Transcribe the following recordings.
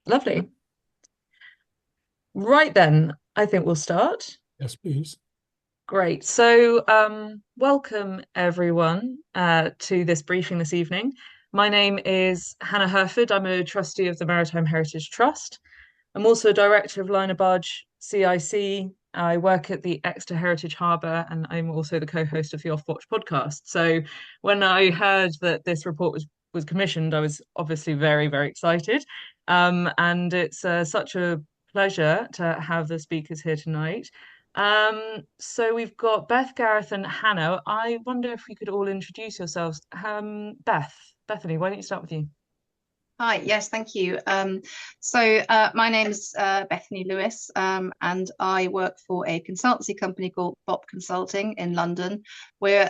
Lovely. Right then, I think we'll start. Yes, please. Great. So, welcome everyone to this briefing this evening. My name is Hannah Herford. I'm a trustee of the Maritime Heritage Trust. I'm also a director of Line of Barge CIC. I work at the Exeter Heritage Harbour, and I'm also the co-host of the Off Watch podcast. So, when I heard that this report was commissioned, I was obviously very, very excited. And it's such a pleasure to have the speakers here tonight. So we've got Beth, Gareth, and Hannah. I wonder if we could all introduce yourselves. Bethany, why don't you start with you? Hi, yes, thank you. My name is Bethany Lewis, and I work for a consultancy company called BOP Consulting in London, where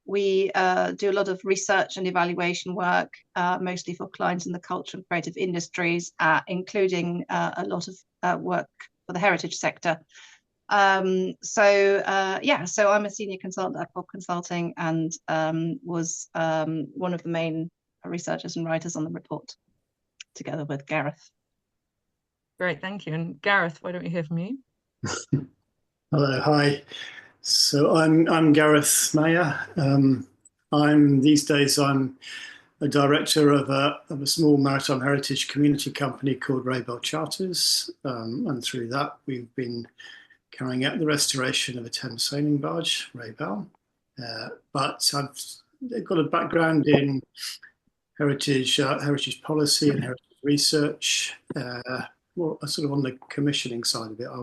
we do a lot of research and evaluation work, mostly for clients in the culture and creative industries, including a lot of work for the heritage sector. So I'm a senior consultant at BOP Consulting and was one of the main researchers and writers on the report, together with Gareth. Great, thank you. And Gareth, why don't we hear from you? Hello, hi. So I'm Gareth Mayer. I'm these days I'm a director of a small maritime heritage community company called Raybell Charters, and through that we've been carrying out the restoration of a Thames sailing barge, Raybell. But I've got a background in heritage policy and heritage research. Well, sort of on the commissioning side of it, I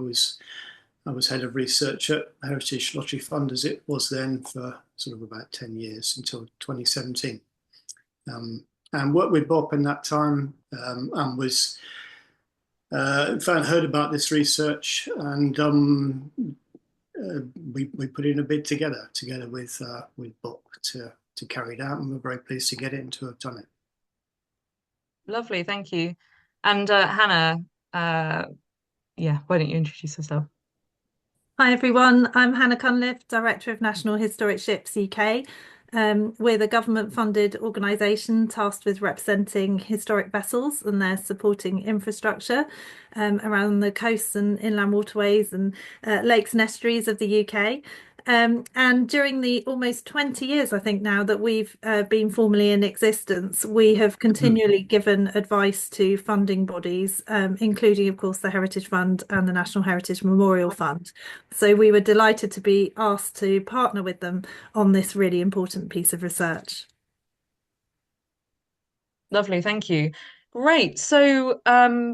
was head of research at Heritage Lottery Fund as it was then for sort of about 10 years until 2017. And worked with Bob in that time, and was heard about this research, and we put in a bid together with Bob to carry it out, and we're very pleased to get it and to have done it. Lovely, thank you. And Hannah, uh, yeah, why don't you introduce yourself? Hi everyone, I'm Hannah Cunliffe, Director of National Historic Ships UK. We're the government-funded organisation tasked with representing historic vessels and their supporting infrastructure around the coasts and inland waterways and lakes and estuaries of the UK. And during the almost 20 years, I think now that we've been formally in existence, we have continually given advice to funding bodies, including, of course, the Heritage Fund and the National Heritage Memorial Fund. So we were delighted to be asked to partner with them on this really important piece of research. Lovely, thank you. Great. So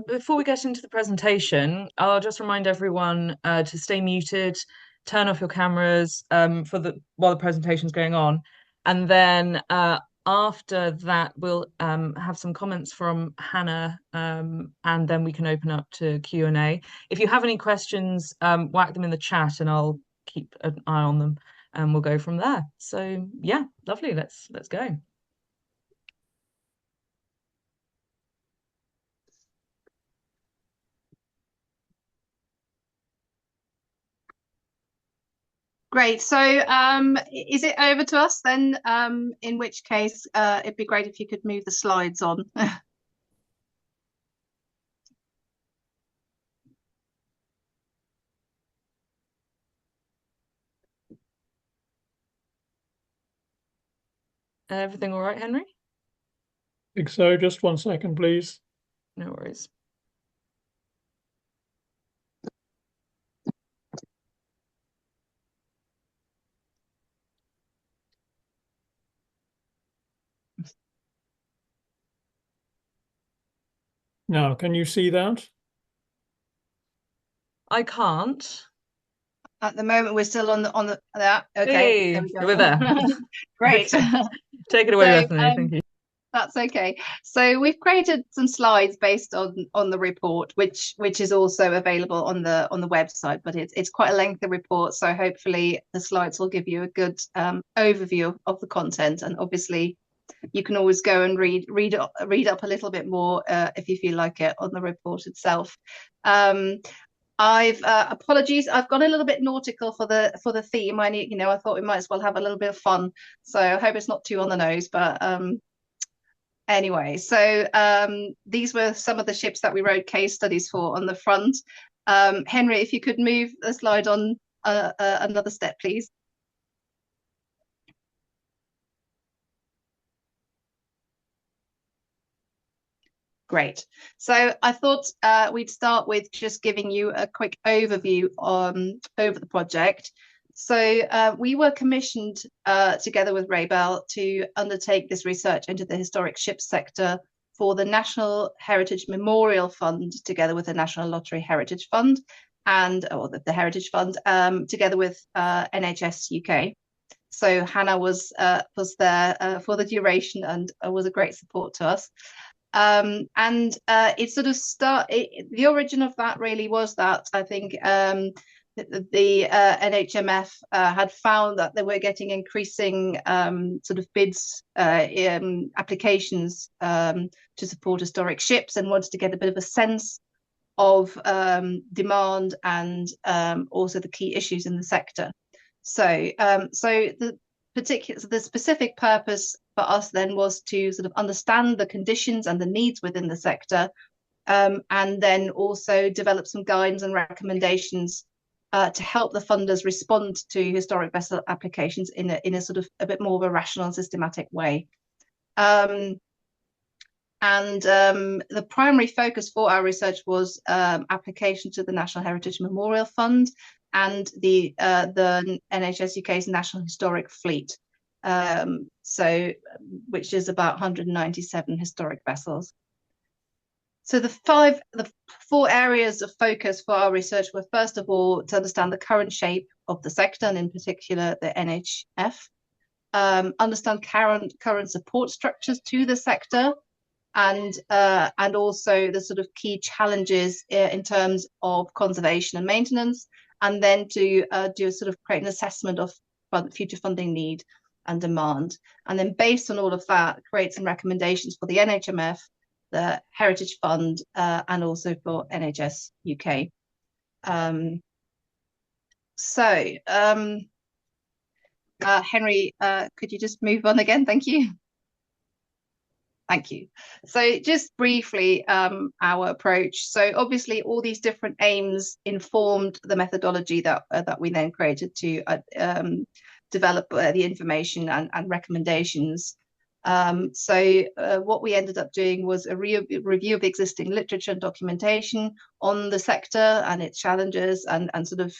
before we get into the presentation, I'll just remind everyone to stay muted, turn off your cameras for the while the presentation's going on, and then after that we'll have some comments from Hannah, and then we can open up to Q&A. If you have any questions, whack them in the chat, and I'll keep an eye on them, and we'll go from there. So yeah, lovely. Let's go. Great. So is it over to us then? In which case, it'd be great if you could move the slides on. Everything all right, Henry? I think so. Just 1 second, please. No worries. Now, can you see that? I can't. At the moment, we're still on the that. Okay, Hey, there we go. we're there. Great. Take it away, So, Bethany. Thank you. that's okay. So we've created some slides based on the report, which is also available on the website, but it's quite a lengthy report. So hopefully the slides will give you a good overview of the content. And obviously you can always go and read up a little bit more if you feel like it on the report itself. I've apologies. I've gone a little bit nautical for the theme. I thought we might as well have a little bit of fun. So I hope it's not too on the nose, but Anyway, so these were some of the ships that we wrote case studies for on the front. Henry, if you could move the slide on another step, please. Great. So I thought we'd start with just giving you a quick overview over the project. So we were commissioned together with Raybell to undertake this research into the historic ship sector for the National Heritage Memorial Fund, together with the National Lottery Heritage Fund or the Heritage Fund, together with NHS UK. So Hannah was there for the duration and was a great support to us. It sort of the origin of that really was that I think the NHMF had found that they were getting increasing sort of bids, applications to support historic ships, and wanted to get a bit of a sense of demand and also the key issues in the sector. So the specific purpose for us then was to sort of understand the conditions and the needs within the sector, and then also develop some guidance and recommendations to help the funders respond to historic vessel applications in a sort of a bit more of a rational and systematic way. The primary focus for our research was application to the National Heritage Memorial Fund and the NHS UK's National Historic Fleet, which is about 197 historic vessels. So the four areas of focus for our research were, first of all, to understand the current shape of the sector, and in particular the NHF, understand current support structures to the sector, and also the sort of key challenges in terms of conservation and maintenance, and then to do a sort of create an assessment of future funding need and demand, and then based on all of that, create some recommendations for the NHMF, the Heritage Fund, and also for NHS UK. Henry, could you just move on again? Thank you. Thank you. So just briefly, our approach. So obviously all these different aims informed the methodology that we then created to develop the information and recommendations. What we ended up doing was a review of existing literature and documentation on the sector and its challenges and sort of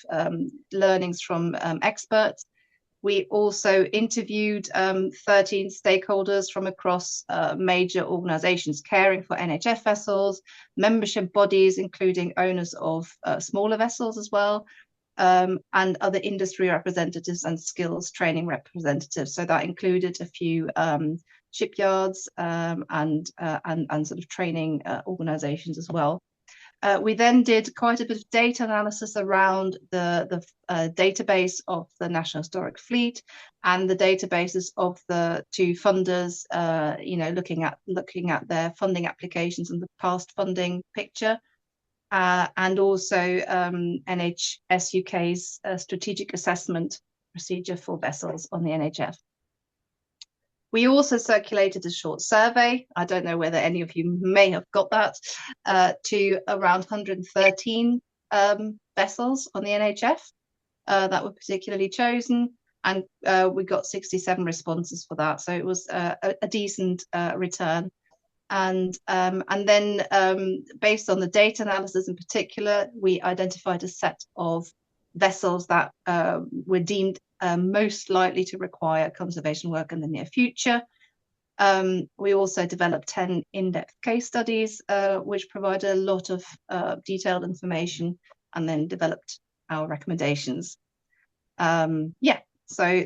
learnings from experts. We also interviewed 13 stakeholders from across major organisations caring for NHF vessels, membership bodies, including owners of smaller vessels as well, and other industry representatives and skills training representatives. So that included a few shipyards and sort of training organisations as well. We then did quite a bit of data analysis around the database of the National Historic Fleet and the databases of the two funders, looking at their funding applications and the past funding picture, and also NHS UK's strategic assessment procedure for vessels on the NHF. We also circulated a short survey, I don't know whether any of you may have got that, to around 113 vessels on the NHF that were particularly chosen, and we got 67 responses for that, so it was a decent return. And then based on the data analysis in particular, we identified a set of vessels that were deemed most likely to require conservation work in the near future. We also developed 10 in-depth case studies, which provide a lot of detailed information, and then developed our recommendations. So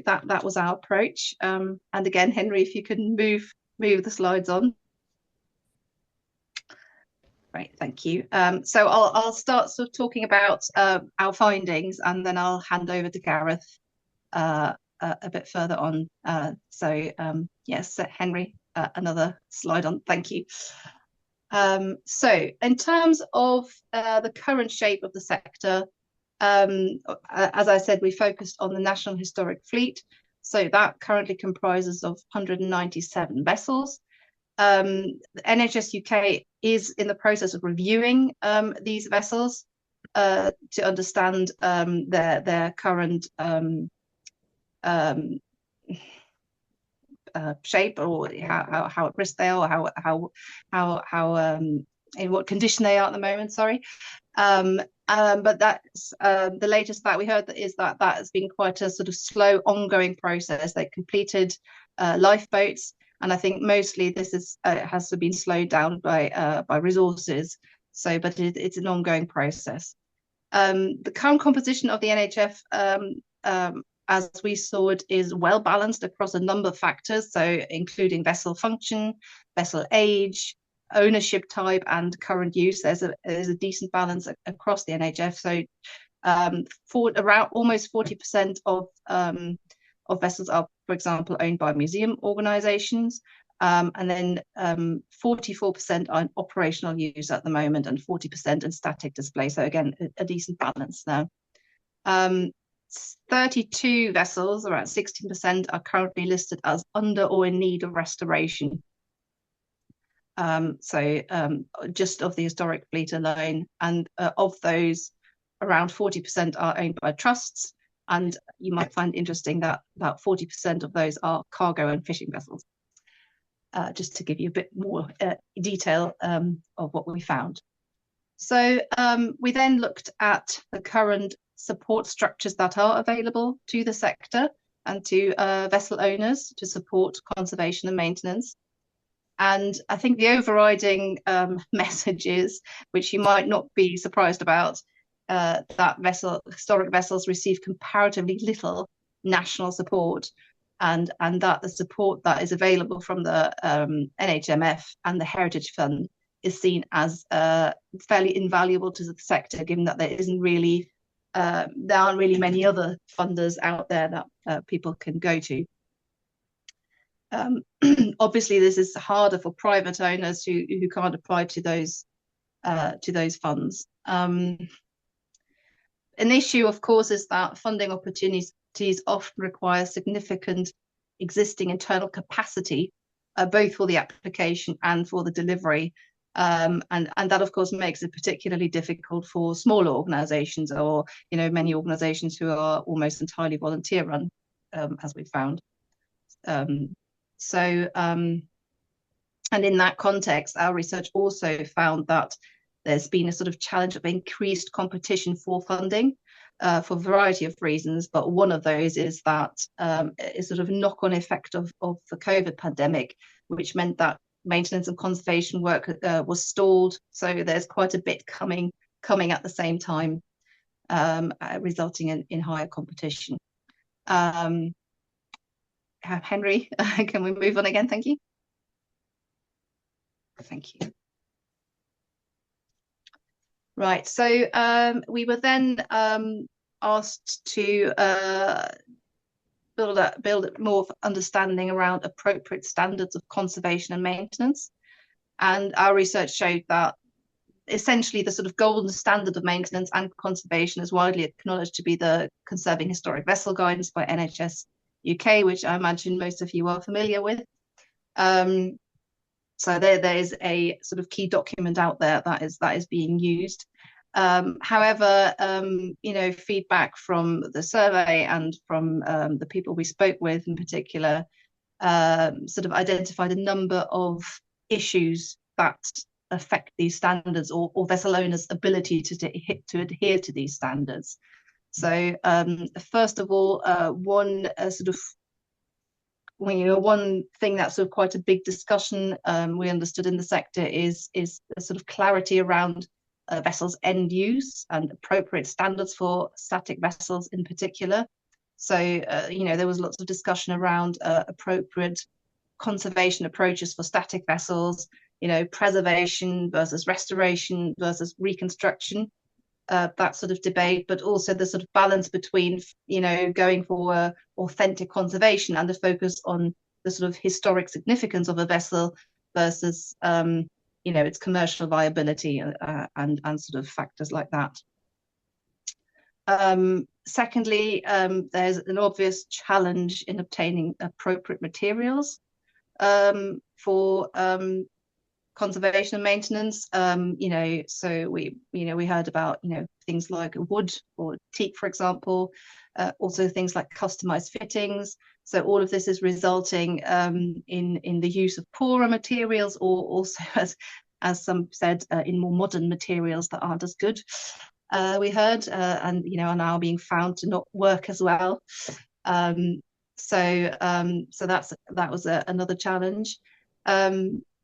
that was our approach. And again, Henry, if you could move the slides on. Great, thank you. So I'll start sort of talking about our findings, and then I'll hand over to Gareth a bit further on. Yes, Henry, another slide on. Thank you. So in terms of the current shape of the sector, as I said, we focused on the National Historic Fleet. So that currently comprises of 197 vessels. The NHS UK is in the process of reviewing these vessels to understand their current shape, or how at risk they are, or how in what condition they are at the moment. Sorry. But that's the latest that we heard is that has been quite a sort of slow, ongoing process. They completed lifeboats, and I think mostly this is has been slowed down by resources. So, but it's an ongoing process. The current composition of the NHF, as we saw it, is well balanced across a number of factors, so including vessel function, vessel age, ownership type, and current use. There's a decent balance across the NHF. So for around almost 40% of vessels are, for example, owned by museum organisations, and then 44% are in operational use at the moment, and 40% in static display. So again, a decent balance there. 32 vessels, around 16%, are currently listed as under or in need of restoration. Just of the historic fleet alone, and of those, around 40% are owned by trusts, and you might find interesting that about 40% of those are cargo and fishing vessels. Just to give you a bit more detail of what we found. So we then looked at the current support structures that are available to the sector and to vessel owners to support conservation and maintenance. And I think the overriding message is, which you might not be surprised about, that historic vessels receive comparatively little national support, and that the support that is available from the NHMF and the Heritage Fund is seen as fairly invaluable to the sector, given that there aren't really many other funders out there that people can go to. Obviously, this is harder for private owners who can't apply to those funds. An issue, of course, is that funding opportunities often require significant existing internal capacity, both for the application and for the delivery. And that, of course, makes it particularly difficult for smaller organisations, or many organisations who are almost entirely volunteer run, as we found. And in that context, our research also found that there's been a sort of challenge of increased competition for funding for a variety of reasons, but one of those is that a sort of knock-on effect of the COVID pandemic, which meant that maintenance and conservation work was stalled. So there's quite a bit coming at the same time, resulting in higher competition. Henry, can we move on again? Thank you. Thank you. Right, so we were then asked to build more understanding around appropriate standards of conservation and maintenance. And our research showed that essentially the sort of golden standard of maintenance and conservation is widely acknowledged to be the Conserving Historic Vessel Guidance by NHS UK, which I imagine most of you are familiar with. So there is a sort of key document out there that is being used. However, feedback from the survey and from the people we spoke with in particular sort of identified a number of issues that affect these standards, or vessel owners' ability to adhere to these standards. So first of all, one thing that's sort of quite a big discussion we understood in the sector is a sort of clarity around vessels' end use and appropriate standards for static vessels in particular. So there was lots of discussion around appropriate conservation approaches for static vessels, preservation versus restoration versus reconstruction. That sort of debate, but also the sort of balance between, going for authentic conservation and the focus on the sort of historic significance of a vessel versus, its commercial viability and sort of factors like that. Secondly, there's an obvious challenge in obtaining appropriate materials for conservation and maintenance. So we heard about things like wood or teak, for example, also things like customized fittings. So all of this is resulting in the use of poorer materials, or also, as some said, in more modern materials that aren't as good. We heard, and are now being found to not work as well. So that was another challenge.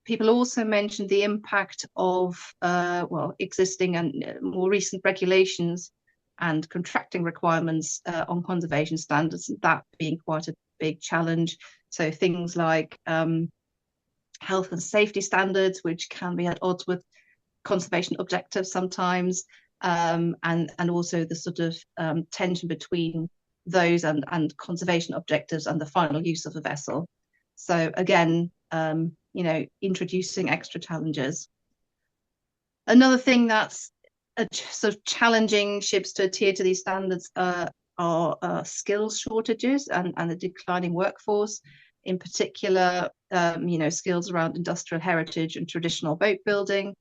People also mentioned the impact of existing and more recent regulations and contracting requirements on conservation standards, that being quite a big challenge. So things like health and safety standards, which can be at odds with conservation objectives sometimes, and also the sort of tension between those and conservation objectives and the final use of a vessel. So again, introducing extra challenges. Another thing that's sort of challenging ships to adhere to these standards are skills shortages and a declining workforce. In particular, skills around industrial heritage and traditional boat building,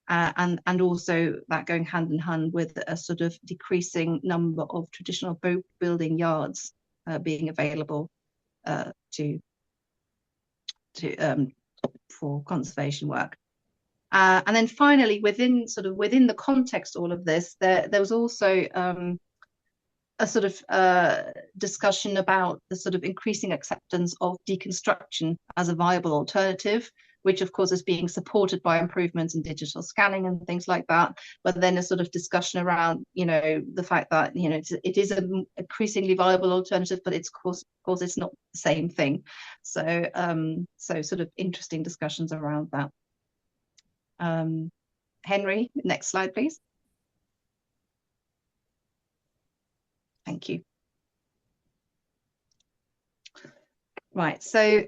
and also that going hand in hand with a sort of decreasing number of traditional boat building yards being available for conservation work. And then finally, within the context of all of this, there was also a sort of discussion about the sort of increasing acceptance of deconstruction as a viable alternative, which of course is being supported by improvements in digital scanning and things like that. But then a sort of discussion around, the fact that, it is an increasingly viable alternative, but of course it's not the same thing. So sort of interesting discussions around that. Henry, next slide, please. Thank you. Right, so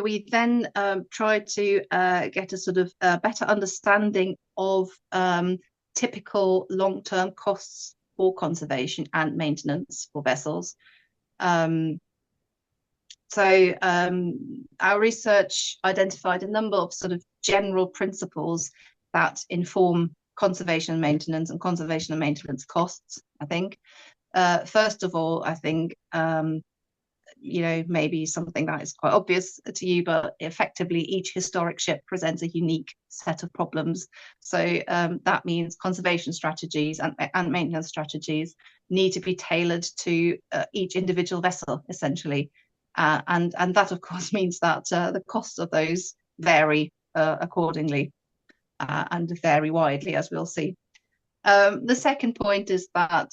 we then tried to get a sort of better understanding of typical long-term costs for conservation and maintenance for vessels. Our research identified a number of sort of general principles that inform conservation and maintenance costs, I think. First of all, I think, maybe something that is quite obvious to you, but effectively each historic ship presents a unique set of problems. So that means conservation strategies and maintenance strategies need to be tailored to each individual vessel, essentially. And that, of course, means that the costs of those vary accordingly and vary widely, as we'll see. The second point is that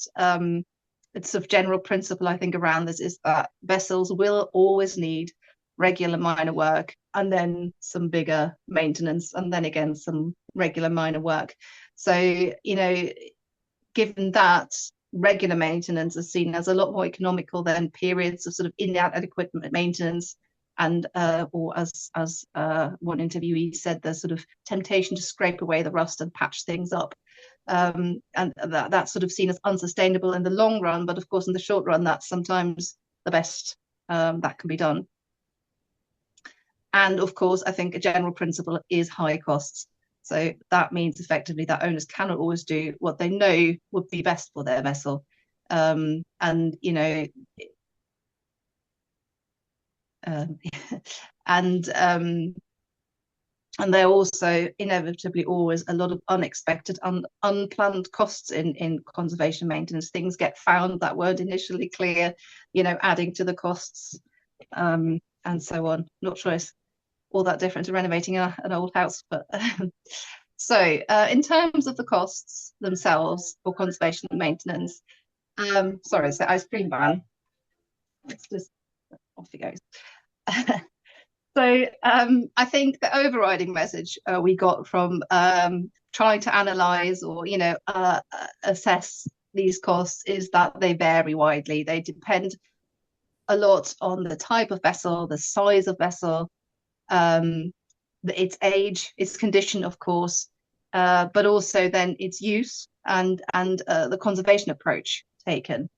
it's a general principle, I think, around this is that vessels will always need regular minor work and then some bigger maintenance and then again some regular minor work. So, given that, regular maintenance is seen as a lot more economical than periods of sort of inadequate maintenance, and or as one interviewee said, there's sort of temptation to scrape away the rust and patch things up. And that's sort of seen as unsustainable in the long run, but of course in the short run that's sometimes the best that can be done. And of course I think a general principle is high costs, so that means effectively that owners cannot always do what they know would be best for their vessel. And there are also inevitably always a lot of unexpected, unplanned costs in conservation maintenance. Things get found that weren't initially clear, adding to the costs, and so on. Not sure it's all that different to renovating an old house, but so in terms of the costs themselves for conservation and maintenance, sorry, it's the ice cream van. It's just off he goes. So I think the overriding message we got from trying to analyse or assess these costs is that they vary widely. They depend a lot on the type of vessel, the size of vessel, its age, its condition, of course, but also then its use and the conservation approach taken.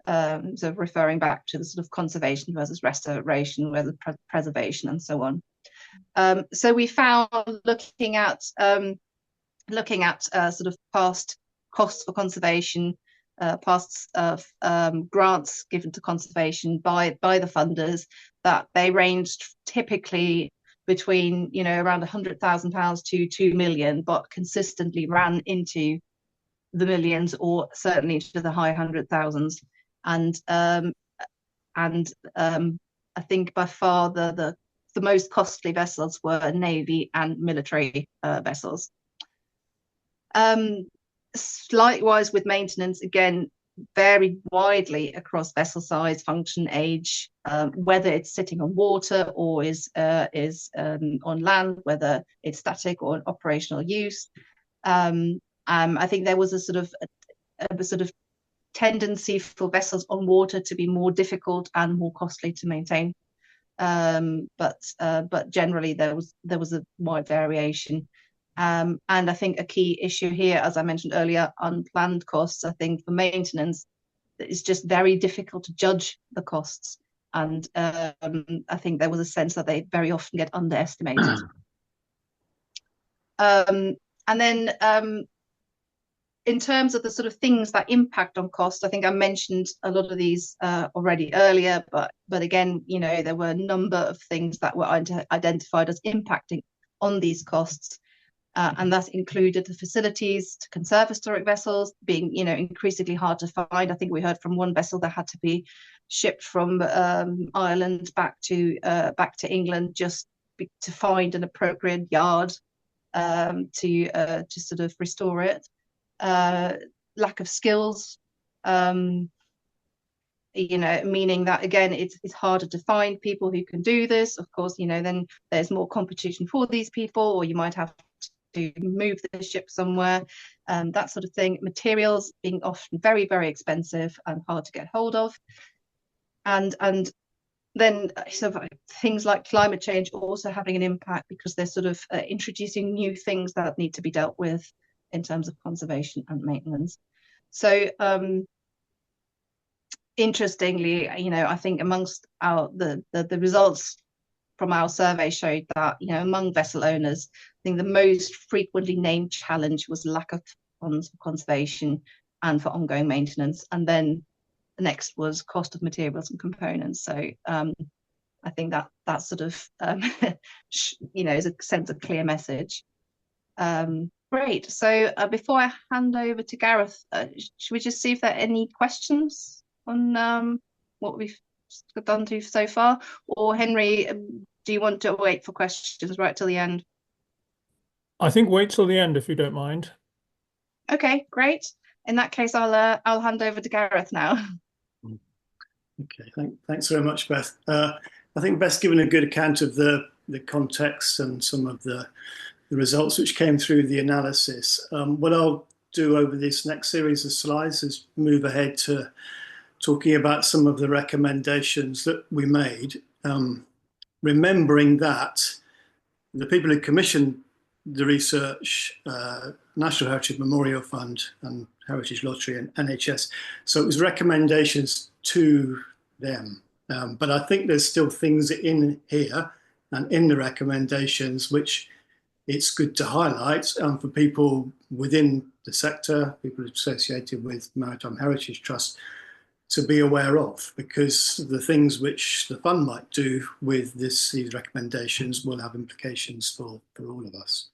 So referring back to the sort of conservation versus restoration, versus preservation, and so on. So we found looking at sort of past costs for conservation, past grants given to conservation by the funders, that they ranged typically between around £100,000 to 2 million, but consistently ran into the millions or certainly into the high hundred thousands. And I think by far the most costly vessels were Navy and military vessels. Likewise with maintenance, again, varied widely across vessel size, function, age, whether it's sitting on water or is on land, whether it's static or in operational use. I think there was a sort of tendency for vessels on water to be more difficult and more costly to maintain. But generally there was a wide variation. And I think a key issue here, as I mentioned earlier, unplanned costs. I think for maintenance, it's just very difficult to judge the costs. And I think there was a sense that they very often get underestimated. And then in terms of the sort of things that impact on cost, I think I mentioned a lot of these already earlier, but again, there were a number of things that were identified as impacting on these costs. And that included the facilities to conserve historic vessels being, increasingly hard to find. I think we heard from one vessel that had to be shipped from Ireland back to England just to find an appropriate yard to sort of restore it. Lack of skills, meaning that again it's harder to find people who can do this. Of course, then there's more competition for these people, or you might have to move the ship somewhere, that sort of thing. Materials being often very, very expensive and hard to get hold of, and then sort of things like climate change also having an impact, because they're sort of introducing new things that need to be dealt with in terms of conservation and maintenance. So interestingly, I think amongst the results from our survey showed that, among vessel owners, I think the most frequently named challenge was lack of funds for conservation and for ongoing maintenance. And then the next was cost of materials and components. So I think that sort of, is a sense of clear message. Great. So before I hand over to Gareth, should we just see if there are any questions on what we've done to so far? Or Henry, do you want to wait for questions right till the end? I think wait till the end if you don't mind. Okay, great. In that case, I'll hand over to Gareth now. Okay, thanks very much, Beth. I think Beth's given a good account of the context and some of the results which came through the analysis. What I'll do over this next series of slides is move ahead to talking about some of the recommendations that we made, remembering that the people who commissioned the research, National Heritage Memorial Fund and Heritage Lottery and NHS, so it was recommendations to them. But I think there's still things in here and in the recommendations which it's good to highlight for people within the sector, people associated with Maritime Heritage Trust, to be aware of, because the things which the fund might do with these recommendations will have implications for all of us.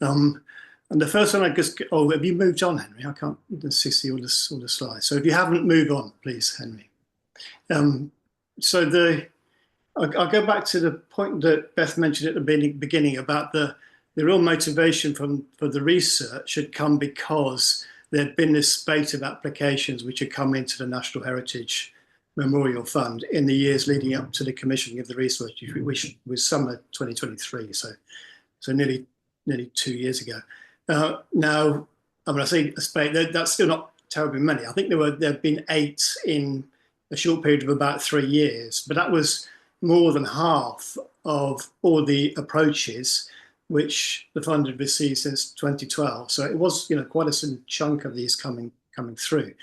And the first one, have you moved on, Henry? I can't see all the slides. So if you haven't, move on, please, Henry. I'll go back to the point that Beth mentioned at the beginning about the real motivation for the research had come because there'd been this spate of applications which had come into the National Heritage Memorial Fund in the years leading up to the commissioning of the research, which was summer 2023, so nearly 2 years ago. Now, when I say a spate, that's still not terribly many. I think there have been 8 in a short period of about 3 years, but that was more than half of all the approaches which the fund had received since 2012. So it was, quite a chunk of these coming through.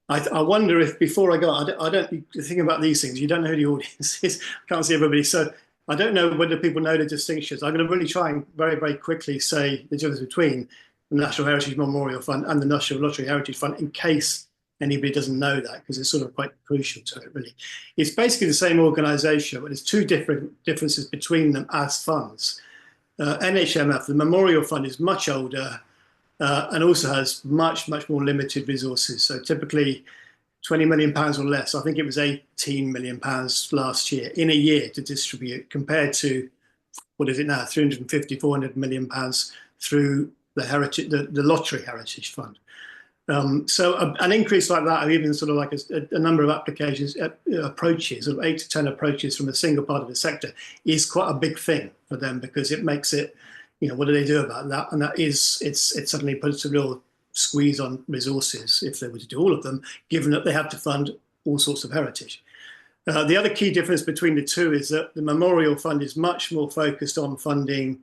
I wonder if, before I go, I don't think about these things. You don't know who the audience is. I can't see everybody. So I don't know whether people know the distinctions. I'm going to really try and very, very quickly say the difference between the National Heritage Memorial Fund and the National Lottery Heritage Fund in case anybody doesn't know that, because it's sort of quite crucial to it, really. It's basically the same organisation, but there's two differences between them as funds. NHMF, the Memorial Fund, is much older and also has much, much more limited resources. So typically £20 million or less. I think it was £18 million last year in a year to distribute, compared to, what is it now, 350, £400 million through the Lottery Heritage Fund. So an increase like that, or even sort of like a number of applications, approaches, of 8 to 10 approaches from a single part of the sector, is quite a big thing for them, because it makes it, what do they do about that? And that is, it suddenly puts a real squeeze on resources if they were to do all of them, given that they have to fund all sorts of heritage. The other key difference between the two is that the Memorial Fund is much more focused on funding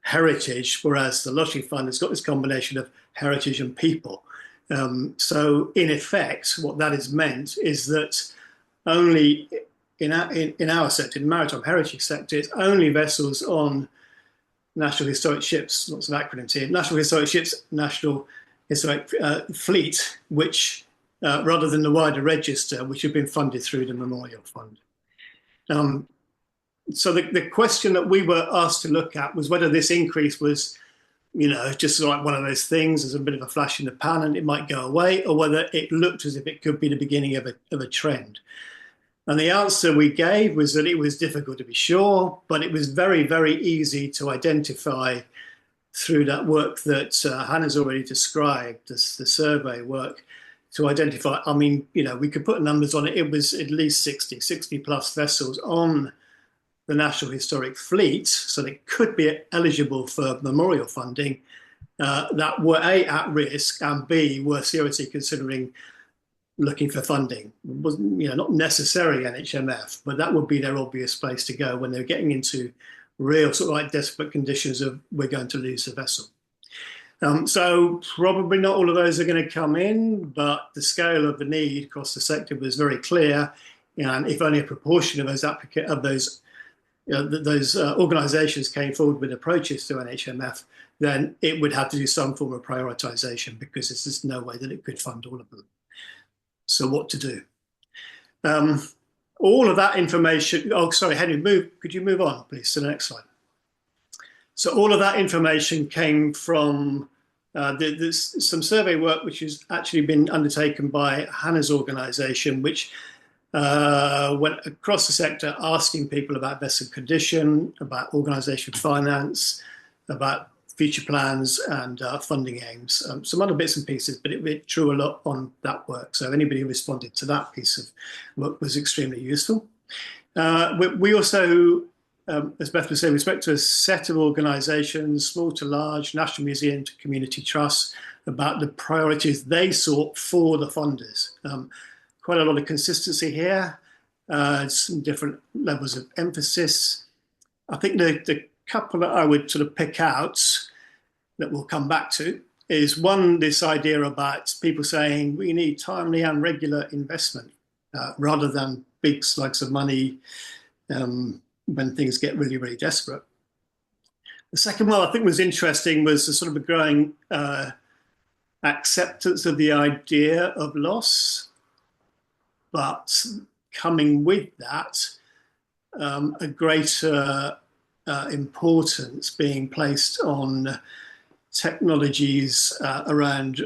heritage, whereas the Lottery Fund has got this combination of heritage and people. So in effect, what that has meant is that only in our sector, in the maritime heritage sector, it's only vessels on National Historic Ships, lots of acronyms here, National Historic Ships, National Historic Fleet, which, rather than the wider register, which have been funded through the Memorial Fund. So the question that we were asked to look at was whether this increase was, just like one of those things, as a bit of a flash in the pan and it might go away, or whether it looked as if it could be the beginning of a trend. And the answer we gave was that it was difficult to be sure, but it was very, very easy to identify through that work that Hannah's already described, the survey work, to identify, we could put numbers on it. It was at least 60 plus vessels on the National Historic Fleet, so they could be eligible for memorial funding, that were A, at risk, and B, were seriously considering looking for funding. It wasn't, not necessarily NHMF, but that would be their obvious place to go when they're getting into real sort of like desperate conditions of, we're going to lose the vessel. So probably not all of those are going to come in, but the scale of the need across the sector was very clear. And if only a proportion of those organisations came forward with approaches to NHMF, then it would have to do some form of prioritisation, because there's just no way that it could fund all of them. So what to do? All of that information, oh, sorry, Henry, could you move on, please, to the next slide? So all of that information came from some survey work which has actually been undertaken by Hannah's organisation, which went across the sector asking people about vessel condition, about organisation finance, about future plans and funding aims, some other bits and pieces, but it drew a lot on that work. So anybody who responded to that piece of work was extremely useful. We also, as Beth was saying, we spoke to a set of organisations, small to large, national museum to community trusts, about the priorities they sought for the funders. Quite a lot of consistency here, some different levels of emphasis. I think the couple that I would sort of pick out that we'll come back to is one, this idea about people saying we need timely and regular investment rather than big slugs of money when things get really, really desperate. The second one I think was interesting was the sort of a growing acceptance of the idea of loss, but coming with that, a greater importance being placed on technologies around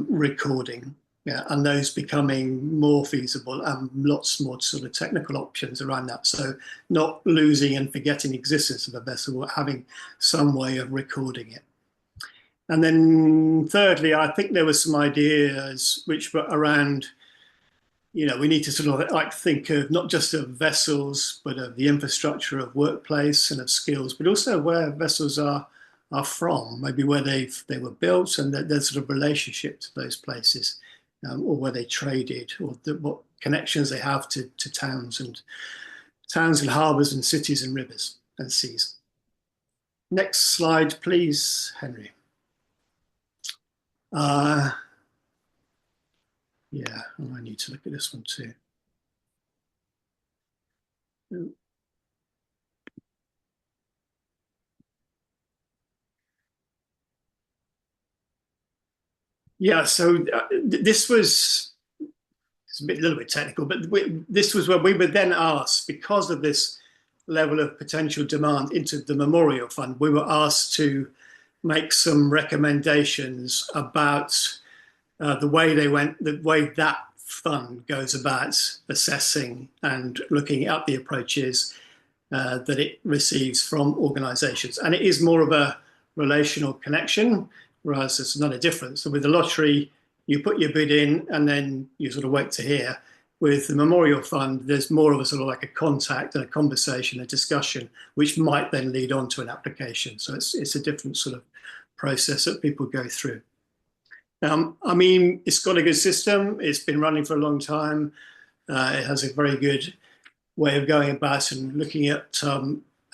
recording, and those becoming more feasible and lots more sort of technical options around that. So not losing and forgetting the existence of a vessel, but having some way of recording it. And then thirdly, I think there were some ideas which were around, we need to sort of like think of not just of vessels, but of the infrastructure of workplace and of skills, but also where vessels are from, maybe where they were built and their sort of relationship to those places, or where they traded, or what connections they have to towns and harbours and cities and rivers and seas. Next slide, please, Henry. I need to look at this one too. Yeah, so this was, it's a little bit technical, but this was where we were then asked, because of this level of potential demand into the Memorial Fund, we were asked to make some recommendations about the way that fund goes about assessing and looking at the approaches that it receives from organisations. And it is more of a relational connection, whereas there's not a difference. So with the lottery, you put your bid in and then you sort of wait to hear. With the Memorial Fund, there's more of a sort of like a contact and a conversation, a discussion, which might then lead on to an application. So it's a different sort of process that people go through. I mean, it's got a good system. It's been running for a long time. It has a very good way of going about and looking at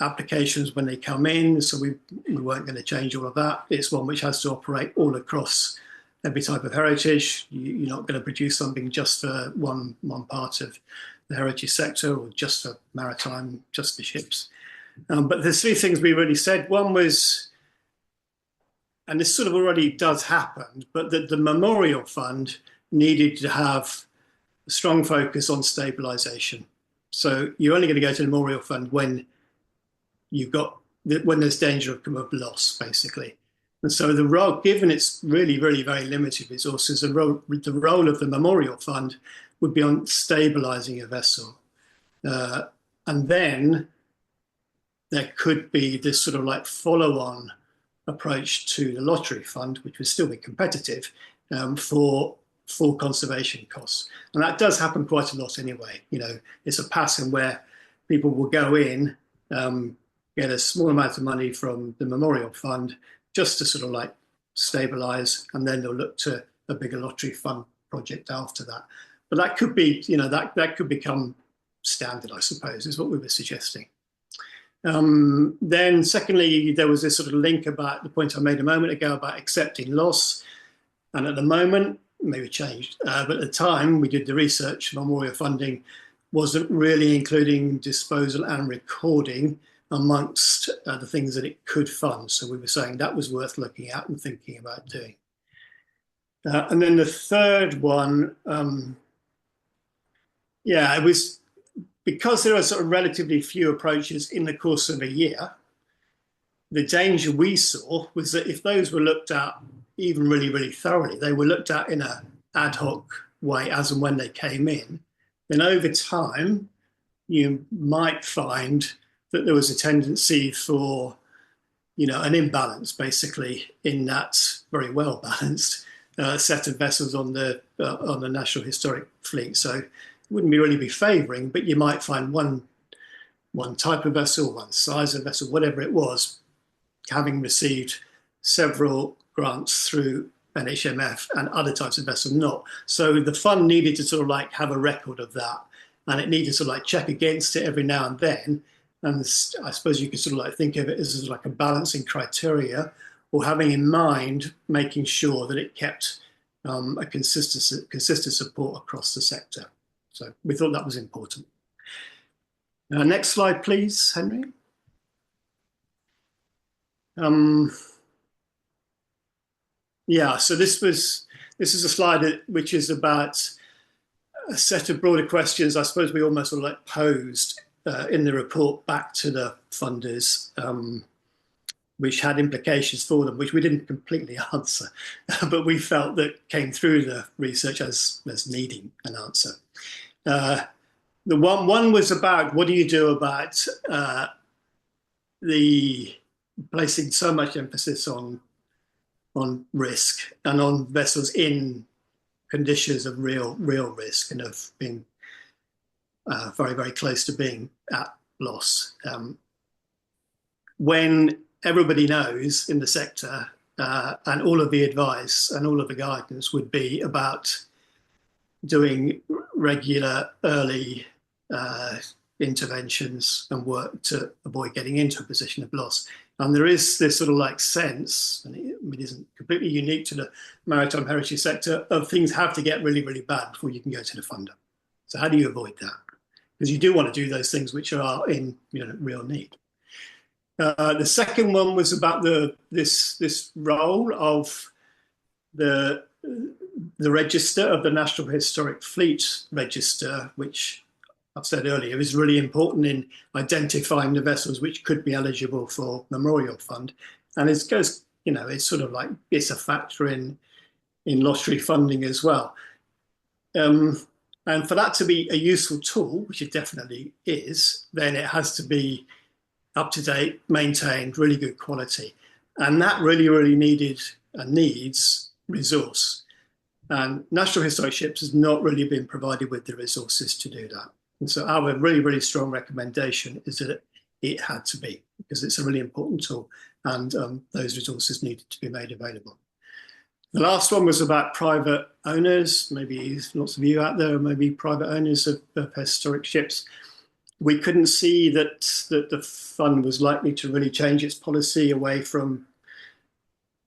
applications when they come in. So we weren't going to change all of that. It's one which has to operate all across every type of heritage. You're not going to produce something just for one part of the heritage sector, or just for maritime, just for ships. But there's three things we really said. One was, and this sort of already does happen, but that the Memorial Fund needed to have a strong focus on stabilisation. So you're only going to go to the Memorial Fund when when there's danger of loss, basically. And so the role, given it's really, really very limited resources, the role of the Memorial Fund would be on stabilising a vessel. And then there could be this sort of like follow-on approach to the lottery fund, which would still be competitive, for full conservation costs. And that does happen quite a lot anyway. You know, it's a pattern where people will go in, get a small amount of money from the Memorial Fund just to sort of like stabilize, and then they'll look to a bigger lottery fund project after that. But that could be, you know, that could become standard, I suppose, is what we were suggesting. Then secondly, there was this sort of link about the point I made a moment ago about accepting loss. And at the moment, maybe changed, but at the time we did the research, Memorial funding wasn't really including disposal and recording amongst the things that it could fund. So we were saying that was worth looking at and thinking about doing. And then the third one, yeah, it was because there are sort of relatively few approaches in the course of a year. The danger we saw was that if those were looked at even really, really thoroughly, they were looked at in an ad hoc way as and when they came in, then over time, you might find that there was a tendency for, you know, an imbalance basically in that very well balanced set of vessels on the National Historic Fleet. So it wouldn't really be favouring, but you might find one type of vessel, one size of vessel, whatever it was, having received several grants through NHMF and other types of vessels not. So the fund needed to sort of like have a record of that, and it needed to sort of like check against it every now and then. And I suppose you could sort of like think of it as like a balancing criteria, or having in mind making sure that it kept a consistent support across the sector. So we thought that was important. Next slide, please, Henry. Yeah, so this is a slide which is about a set of broader questions. I suppose we almost sort of like posed in the report back to the funders, which had implications for them, which we didn't completely answer, but we felt that came through the research as needing an answer. The one was about what do you do about the placing so much emphasis on risk and on vessels in conditions of real risk and of being very, very close to being at loss. When everybody knows in the sector and all of the advice and all of the guidance would be about doing regular early interventions and work to avoid getting into a position of loss. And there is this sort of like sense, and it isn't completely unique to the maritime heritage sector, of things have to get really, really bad before you can go to the funder. So how do you avoid that? Because you do want to do those things which are in real need. The second one was about this role of the register of the National Historic Fleet Register, which I've said earlier is really important in identifying the vessels which could be eligible for Memorial Fund. And it goes, it's sort of like it's a factor in lottery funding as well. And for that to be a useful tool, which it definitely is, then it has to be up to date, maintained, really good quality. And that really, really needed and needs resource. And National Historic Ships has not really been provided with the resources to do that. And so our really, really strong recommendation is that it had to be, because it's a really important tool, and those resources needed to be made available. The last one was about private owners. Maybe lots of you out there are maybe private owners of historic ships. We couldn't see that the fund was likely to really change its policy away from,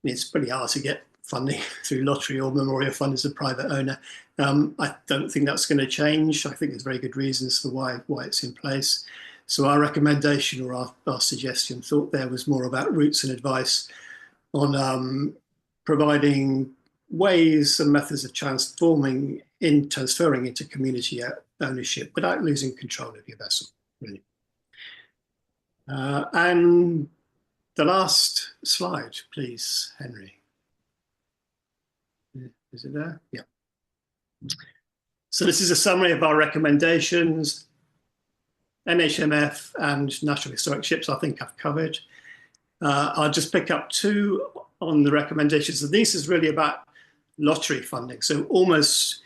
it's pretty hard to get funding through lottery or Memorial Fund as a private owner. I don't think that's going to change. I think there's very good reasons for why it's in place. So our recommendation, or our suggestion, thought there was more about routes and advice on providing ways and methods of transferring into community ownership without losing control of your vessel, really. And the last slide, please, Henry. Is it there? Yeah. So this is a summary of our recommendations. NHMF and National Historic Ships, I think I've covered. I'll just pick up two on the recommendations. So this is really about lottery funding. So almost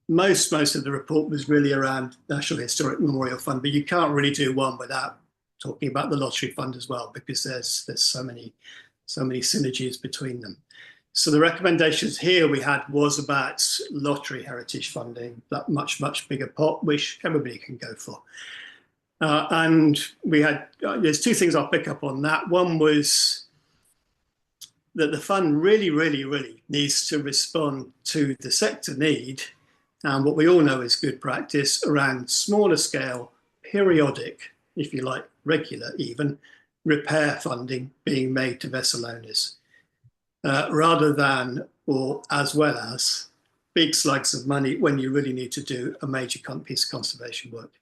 most of the report was really around National Historic Memorial Fund, but you can't really do one without talking about the lottery fund as well, because there's so many synergies between them. So the recommendations here we had was about lottery heritage funding, that much bigger pot, which everybody can go for. And we had, there's two things I'll pick up on that. One was that the fund really needs to respond to the sector need and what we all know is good practice around smaller scale, periodic, if you like, regular even, repair funding being made to vessel owners, rather than, or as well as, big slugs of money when you really need to do a major piece of conservation work.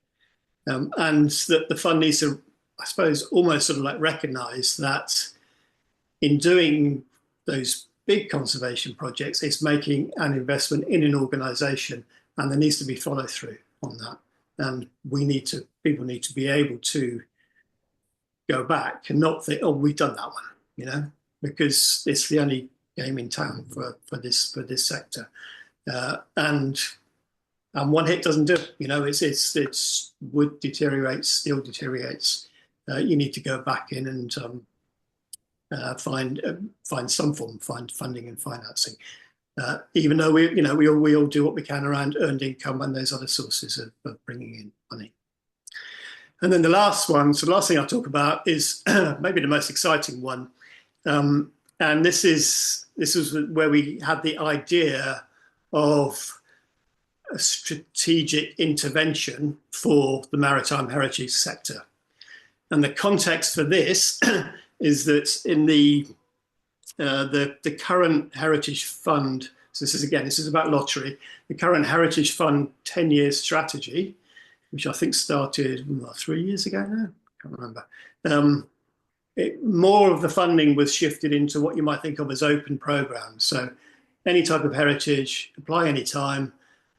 And that the fund needs to, I suppose, almost sort of like recognise that in doing those big conservation projects, it's making an investment in an organisation, and there needs to be follow through on that. And people need to be able to go back and not think, oh, we've done that one, because it's the only game in town for this sector. And one hit doesn't do it. It's wood deteriorates, steel deteriorates. You need to go back in and find some form of funding and financing. Even though we all do what we can around earned income and those other sources of bringing in money. And then the last thing I'll talk about is maybe the most exciting one. And this is where we had the idea of a strategic intervention for the maritime heritage sector. And the context for this is that in the current Heritage Fund, so this is about lottery, the current Heritage Fund 10-year strategy, which I think started 3 years ago now, I can't remember. More of the funding was shifted into what you might think of as open programs. So any type of heritage, apply any time,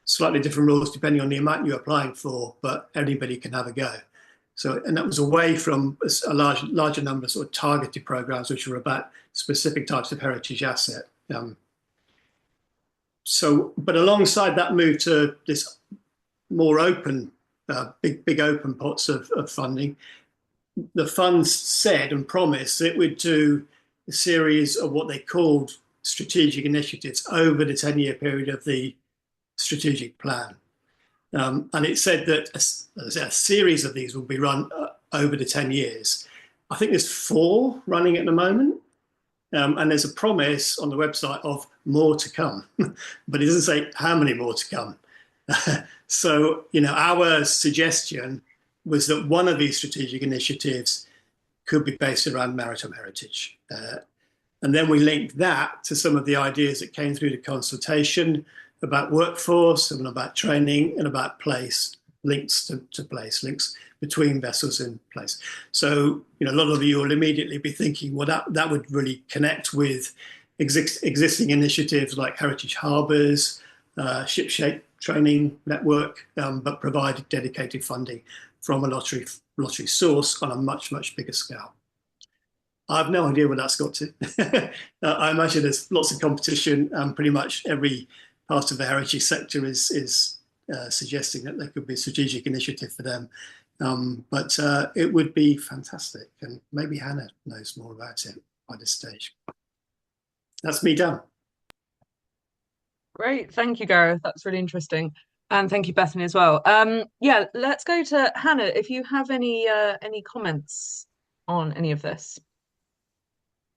slightly different rules depending on the amount you're applying for, but anybody can have a go. So, and that was away from a larger number of sort of targeted programs, which were about specific types of heritage asset. But alongside that move to this more open, big open pots of funding, the funds said and promised that it would do a series of what they called strategic initiatives over the 10-year period of the strategic plan. And it said that a series of these will be run over the 10 years. I think there's 4 running at the moment. And there's a promise on the website of more to come, but it doesn't say how many more to come. So, our suggestion was that one of these strategic initiatives could be based around maritime heritage. And then we linked that to some of the ideas that came through the consultation about workforce and about training and about place, links to place, links between vessels in place. So, a lot of you will immediately be thinking, well, that would really connect with existing initiatives like Heritage Harbours, Ship Shape Training Network, but provide dedicated funding from a lottery source on a much, much bigger scale. I have no idea where that's got to. I imagine there's lots of competition, and pretty much every part of the heritage sector is suggesting that there could be a strategic initiative for them. But it would be fantastic, and maybe Hannah knows more about it by this stage. That's me done. Great, thank you, Gareth. That's really interesting, and thank you, Bethany, as well. Yeah, let's go to Hannah. If you have any comments on any of this.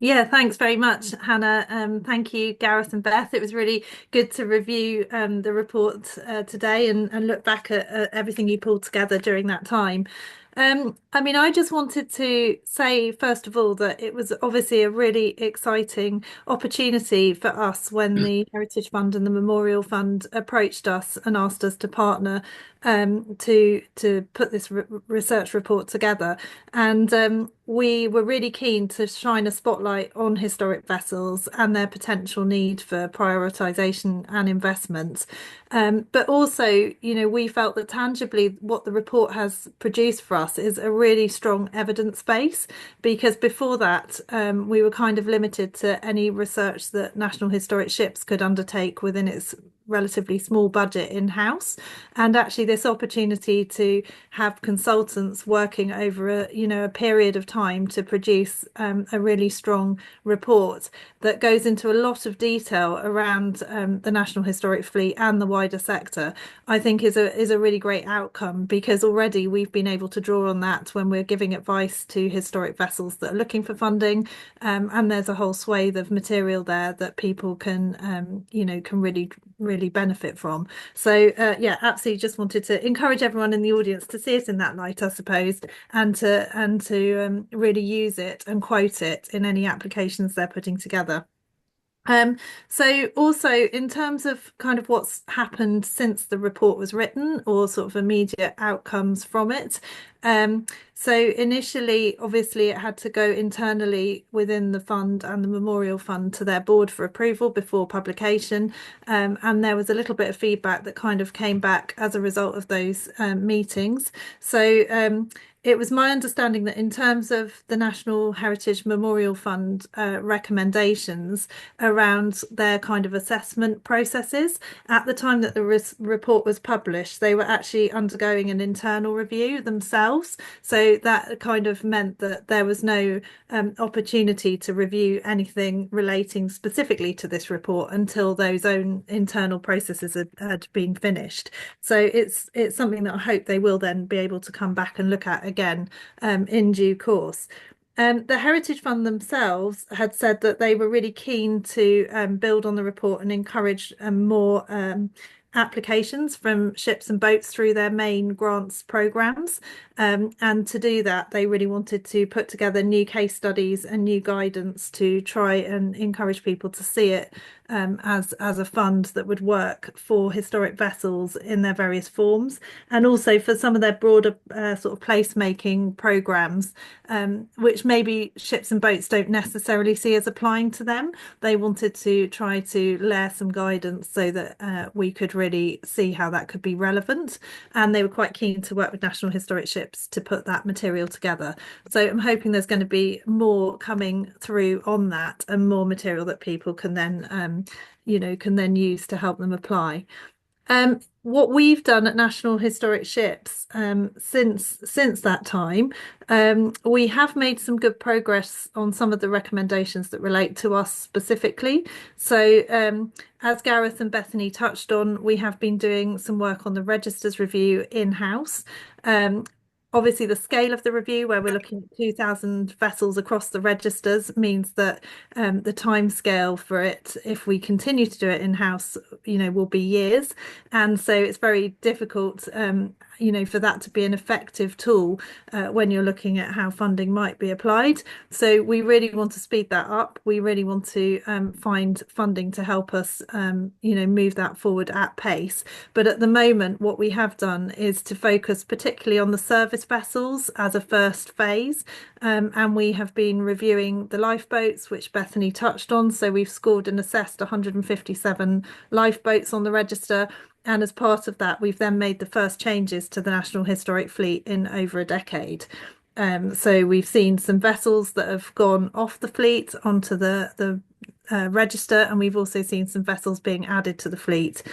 Yeah, thanks very much, Hannah. Thank you, Gareth and Beth. It was really good to review the report today and look back at everything you pulled together during that time. I mean, I just wanted to say, first of all, that it was obviously a really exciting opportunity for us when the Heritage Fund and the Memorial Fund approached us and asked us to partner to put this research report together. And we were really keen to shine a spotlight on historic vessels and their potential need for prioritisation and investment. But also, we felt that tangibly what the report has produced for us is a really strong evidence base, because before that, we were kind of limited to any research that National Historic Ships could undertake within its relatively small budget in-house. And actually this opportunity to have consultants working over a period of time to produce a really strong report that goes into a lot of detail around the National Historic Fleet and the wider sector, I think is a really great outcome, because already we've been able to draw on that when we're giving advice to historic vessels that are looking for funding, and there's a whole swathe of material there that people can can really benefit from. So yeah, absolutely just wanted to encourage everyone in the audience to see it in that light, I suppose, and to really use it and quote it in any applications they're putting together. So also in terms of kind of what's happened since the report was written, or sort of immediate outcomes from it. So initially, obviously, it had to go internally within the fund and the Memorial Fund to their board for approval before publication. And there was a little bit of feedback that kind of came back as a result of those meetings. So it was my understanding that in terms of the National Heritage Memorial Fund recommendations around their kind of assessment processes, at the time that the report was published, they were actually undergoing an internal review themselves. So that kind of meant that there was no opportunity to review anything relating specifically to this report until those own internal processes had been finished. So it's something that I hope they will then be able to come back and look at again in due course. The Heritage Fund themselves had said that they were really keen to build on the report and encourage more applications from ships and boats through their main grants programs. And to do that, they really wanted to put together new case studies and new guidance to try and encourage people to see it as a fund that would work for historic vessels in their various forms, and also for some of their broader sort of placemaking programs, which maybe ships and boats don't necessarily see as applying to them. They wanted to try to layer some guidance so that we could really see how that could be relevant, and they were quite keen to work with National Historic Ships to put that material together. So I'm hoping there's going to be more coming through on that, and more material that people can then use to help them apply. What we've done at National Historic Ships since that time, we have made some good progress on some of the recommendations that relate to us specifically. So as Gareth and Bethany touched on, we have been doing some work on the registers review in-house. Obviously, the scale of the review, where we're looking at 2,000 vessels across the registers, means that the time scale for it, if we continue to do it in-house, will be years. And so it's very difficult, for that to be an effective tool when you're looking at how funding might be applied. So we really want to speed that up. We really want to find funding to help us, move that forward at pace. But at the moment, what we have done is to focus particularly on the service vessels as a first phase. And we have been reviewing the lifeboats, which Bethany touched on. So we've scored and assessed 157 lifeboats on the register. And as part of that, we've then made the first changes to the National Historic Fleet in over a decade. So we've seen some vessels that have gone off the fleet onto the register, and we've also seen some vessels being added to the fleet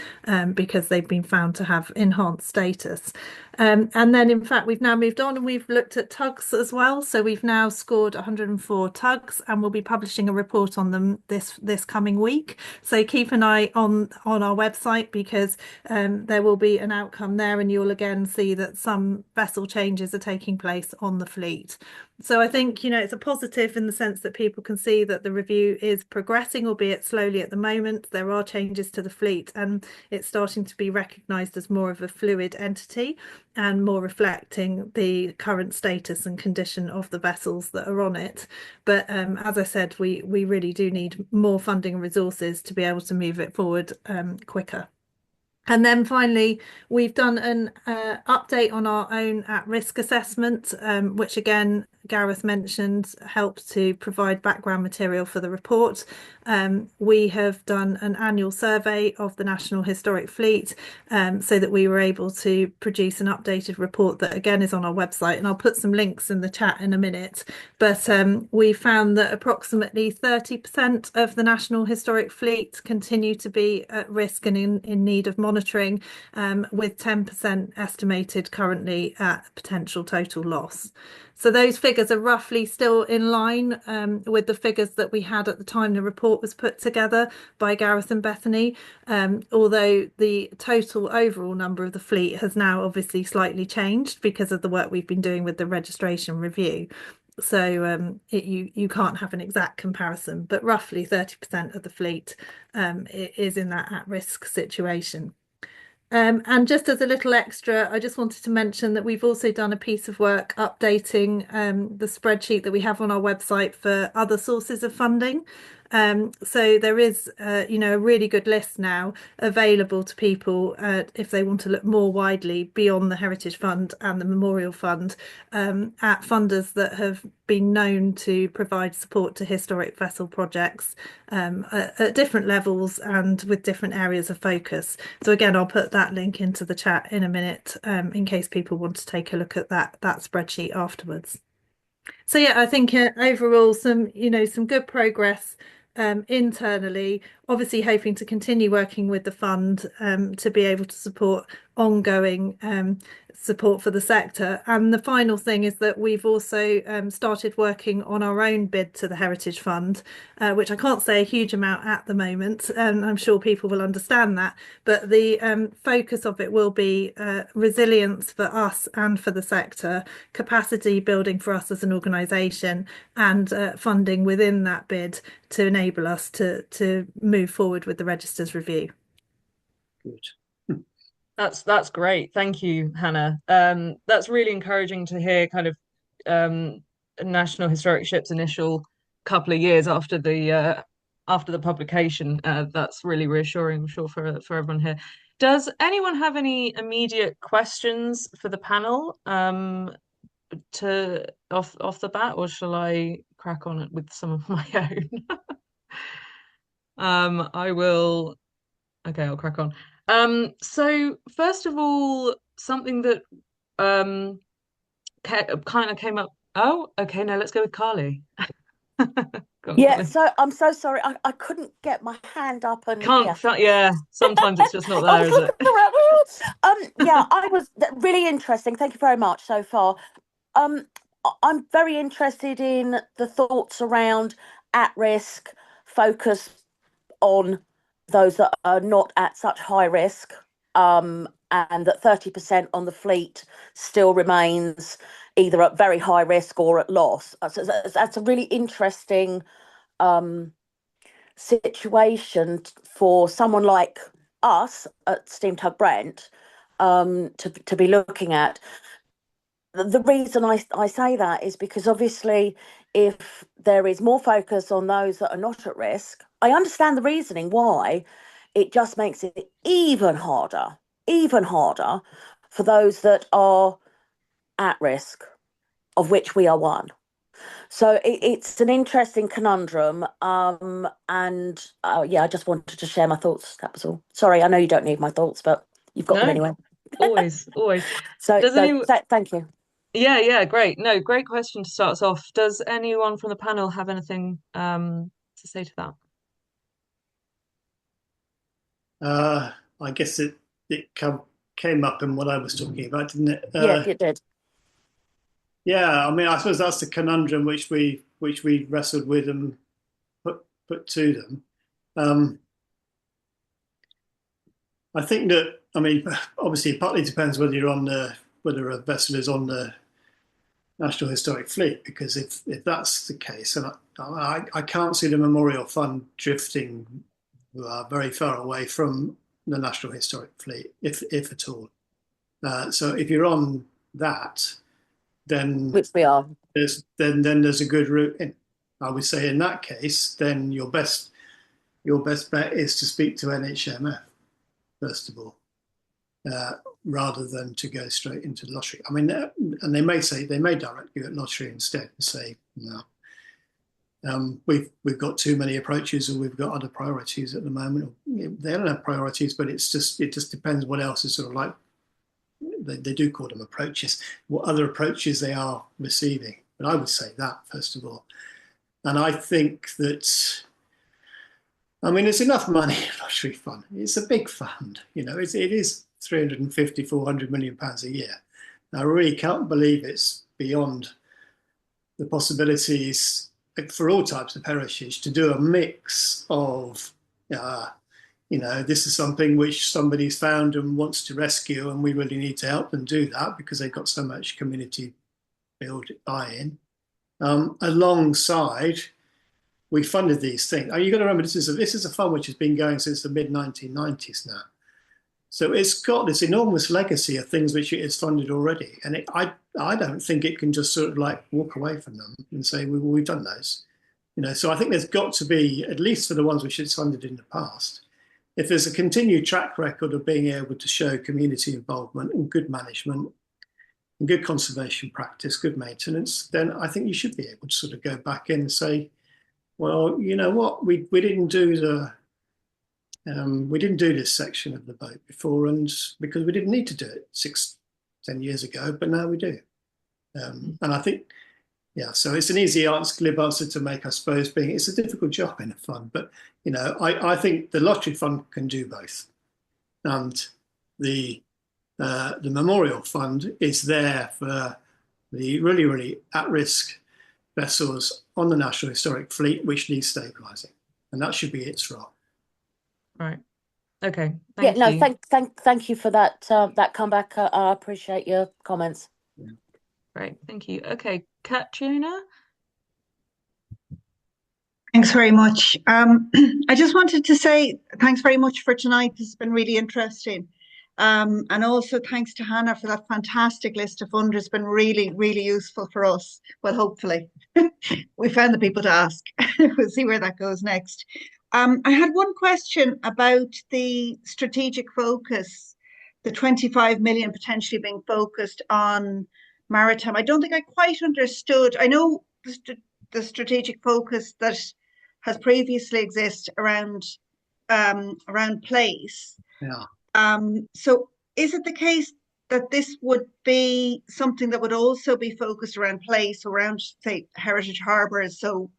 because they've been found to have enhanced status. And then, in fact, we've now moved on and we've looked at tugs as well. So we've now scored 104 tugs, and we'll be publishing a report on them this coming week. So keep an eye on our website, because there will be an outcome there, and you'll again see that some vessel changes are taking place on the fleet. So I think, it's a positive in the sense that people can see that the review is progressing, albeit slowly at the moment. There are changes to the fleet, and it's starting to be recognised as more of a fluid entity and more reflecting the current status and condition of the vessels that are on it. But as I said, we really do need more funding and resources to be able to move it forward quicker. And then finally, we've done an update on our own at-risk assessment, which again, Gareth mentioned, helps to provide background material for the report. We have done an annual survey of the National Historic Fleet so that we were able to produce an updated report that again is on our website, and I'll put some links in the chat in a minute. But we found that approximately 30% of the National Historic Fleet continue to be at risk and in need of monitoring, with 10% estimated currently at potential total loss. So those figures are roughly still in line with the figures that we had at the time the report was put together by Gareth and Bethany, although the total overall number of the fleet has now obviously slightly changed because of the work we've been doing with the registration review. So you can't have an exact comparison, but roughly 30% of the fleet is in that at-risk situation. And just as a little extra, I just wanted to mention that we've also done a piece of work updating the spreadsheet that we have on our website for other sources of funding. So there is, a really good list now available to people if they want to look more widely beyond the Heritage Fund and the Memorial Fund at funders that have been known to provide support to historic vessel projects at different levels and with different areas of focus. So again, I'll put that link into the chat in a minute in case people want to take a look at that spreadsheet afterwards. So yeah, I think overall some good progress internally, obviously hoping to continue working with the fund to be able to support ongoing support for the sector. And the final thing is that we've also started working on our own bid to the Heritage Fund, which I can't say a huge amount at the moment, and I'm sure people will understand that, but the focus of it will be resilience for us and for the sector, capacity building for us as an organisation, and funding within that bid to enable us to move forward with the Register's review. Good. That's great. Thank you, Hannah. That's really encouraging to hear kind of National Historic Ship's initial couple of years after the publication. That's really reassuring, I'm sure, for everyone here. Does anyone have any immediate questions for the panel to off the bat, or shall I crack on with some of my own? I will. Okay, I'll crack on. So first of all, something that kind of came up. Oh, okay, no, let's go with Carly. Go on, Yeah, Carly. so I'm so sorry. I couldn't get my hand up and Yeah, sometimes it's just not there, is it? Yeah, I was really interesting. Thank you very much so far. I'm very interested in the thoughts around at risk, focus on those that are not at such high risk, and that 30% on the fleet still remains either at very high risk or at loss. So that's a really interesting situation for someone like us at Steam Tug Brent, to be looking at. The reason I say that is because obviously if there is more focus on those that are not at risk, I understand the reasoning why. It just makes it even harder for those that are at risk, of which we are one. So it's an interesting conundrum. And yeah, I just wanted to share my thoughts. That was all. Sorry, I know you don't need my thoughts, but you've got them No, anyway. always, always. So, Does anyone? thank you. Yeah, great. No, great question to start us off. Does anyone from the panel have anything to say to that? I guess it came up in what I was talking about, didn't it? Yeah, it did. Yeah, I mean, I suppose that's the conundrum which we wrestled with and put to them. I think that, I mean, obviously, it partly depends whether whether a vessel is on the National Historic Fleet, because if that's the case, and I can't see the Memorial Fund drifting very far away from the National Historic Fleet, if at all. So if you're on that, then Which we are. there's a good route in. I would say in that case, then your best bet is to speak to NHMF first of all, rather than to go straight into lottery. I mean, and they may direct you at lottery instead and say no. We've got too many approaches, or we've got other priorities at the moment. They don't have priorities, but it just depends what else is sort of like. They do call them approaches. What other approaches they are receiving? But I would say that first of all. And I think that, I mean, there's enough money in lottery fund. It's a big fund, you know. It is 350, 400 million pounds a year. I really can't believe it's beyond the possibilities for all types of heritage to do a mix of, you know, this is something which somebody's found and wants to rescue, and we really need to help them do that because they've got so much community buy-in. Alongside, we funded these things. You've got to remember, this is a fund which has been going since the mid-1990s now. So it's got this enormous legacy of things which it has funded already. And I don't think it can just sort of like walk away from them and say, we've done those. You know, so I think there's got to be, at least for the ones which it's funded in the past, if there's a continued track record of being able to show community involvement and good management and good conservation practice, good maintenance, then I think you should be able to sort of go back in and say, well, you know what, we didn't do this section of the boat before, and because we didn't need to do it 10 years ago, but now we do. And I think, yeah, so it's an easy answer, glib answer to make, I suppose, being it's a difficult job in a fund, but you know, I think the lottery fund can do both, and the memorial fund is there for the really, really at-risk vessels on the National Historic Fleet, which needs stabilising, and that should be its role. Right. Okay. Thank you. Thank you for that comeback. I appreciate your comments. Yeah. Great. Thank you. Okay, Katrina. Thanks very much. I just wanted to say thanks very much for tonight. This has been really interesting. And also thanks to Hannah for that fantastic list of funders. It's been really, really useful for us. Well, hopefully. We found the people to ask. We'll see where that goes next. I had one question about the strategic focus, the 25 million potentially being focused on maritime. I don't think I quite understood. I know the strategic focus that has previously existed around place. Yeah. So is it the case that this would be something that would also be focused around place, around, say, heritage harbours? So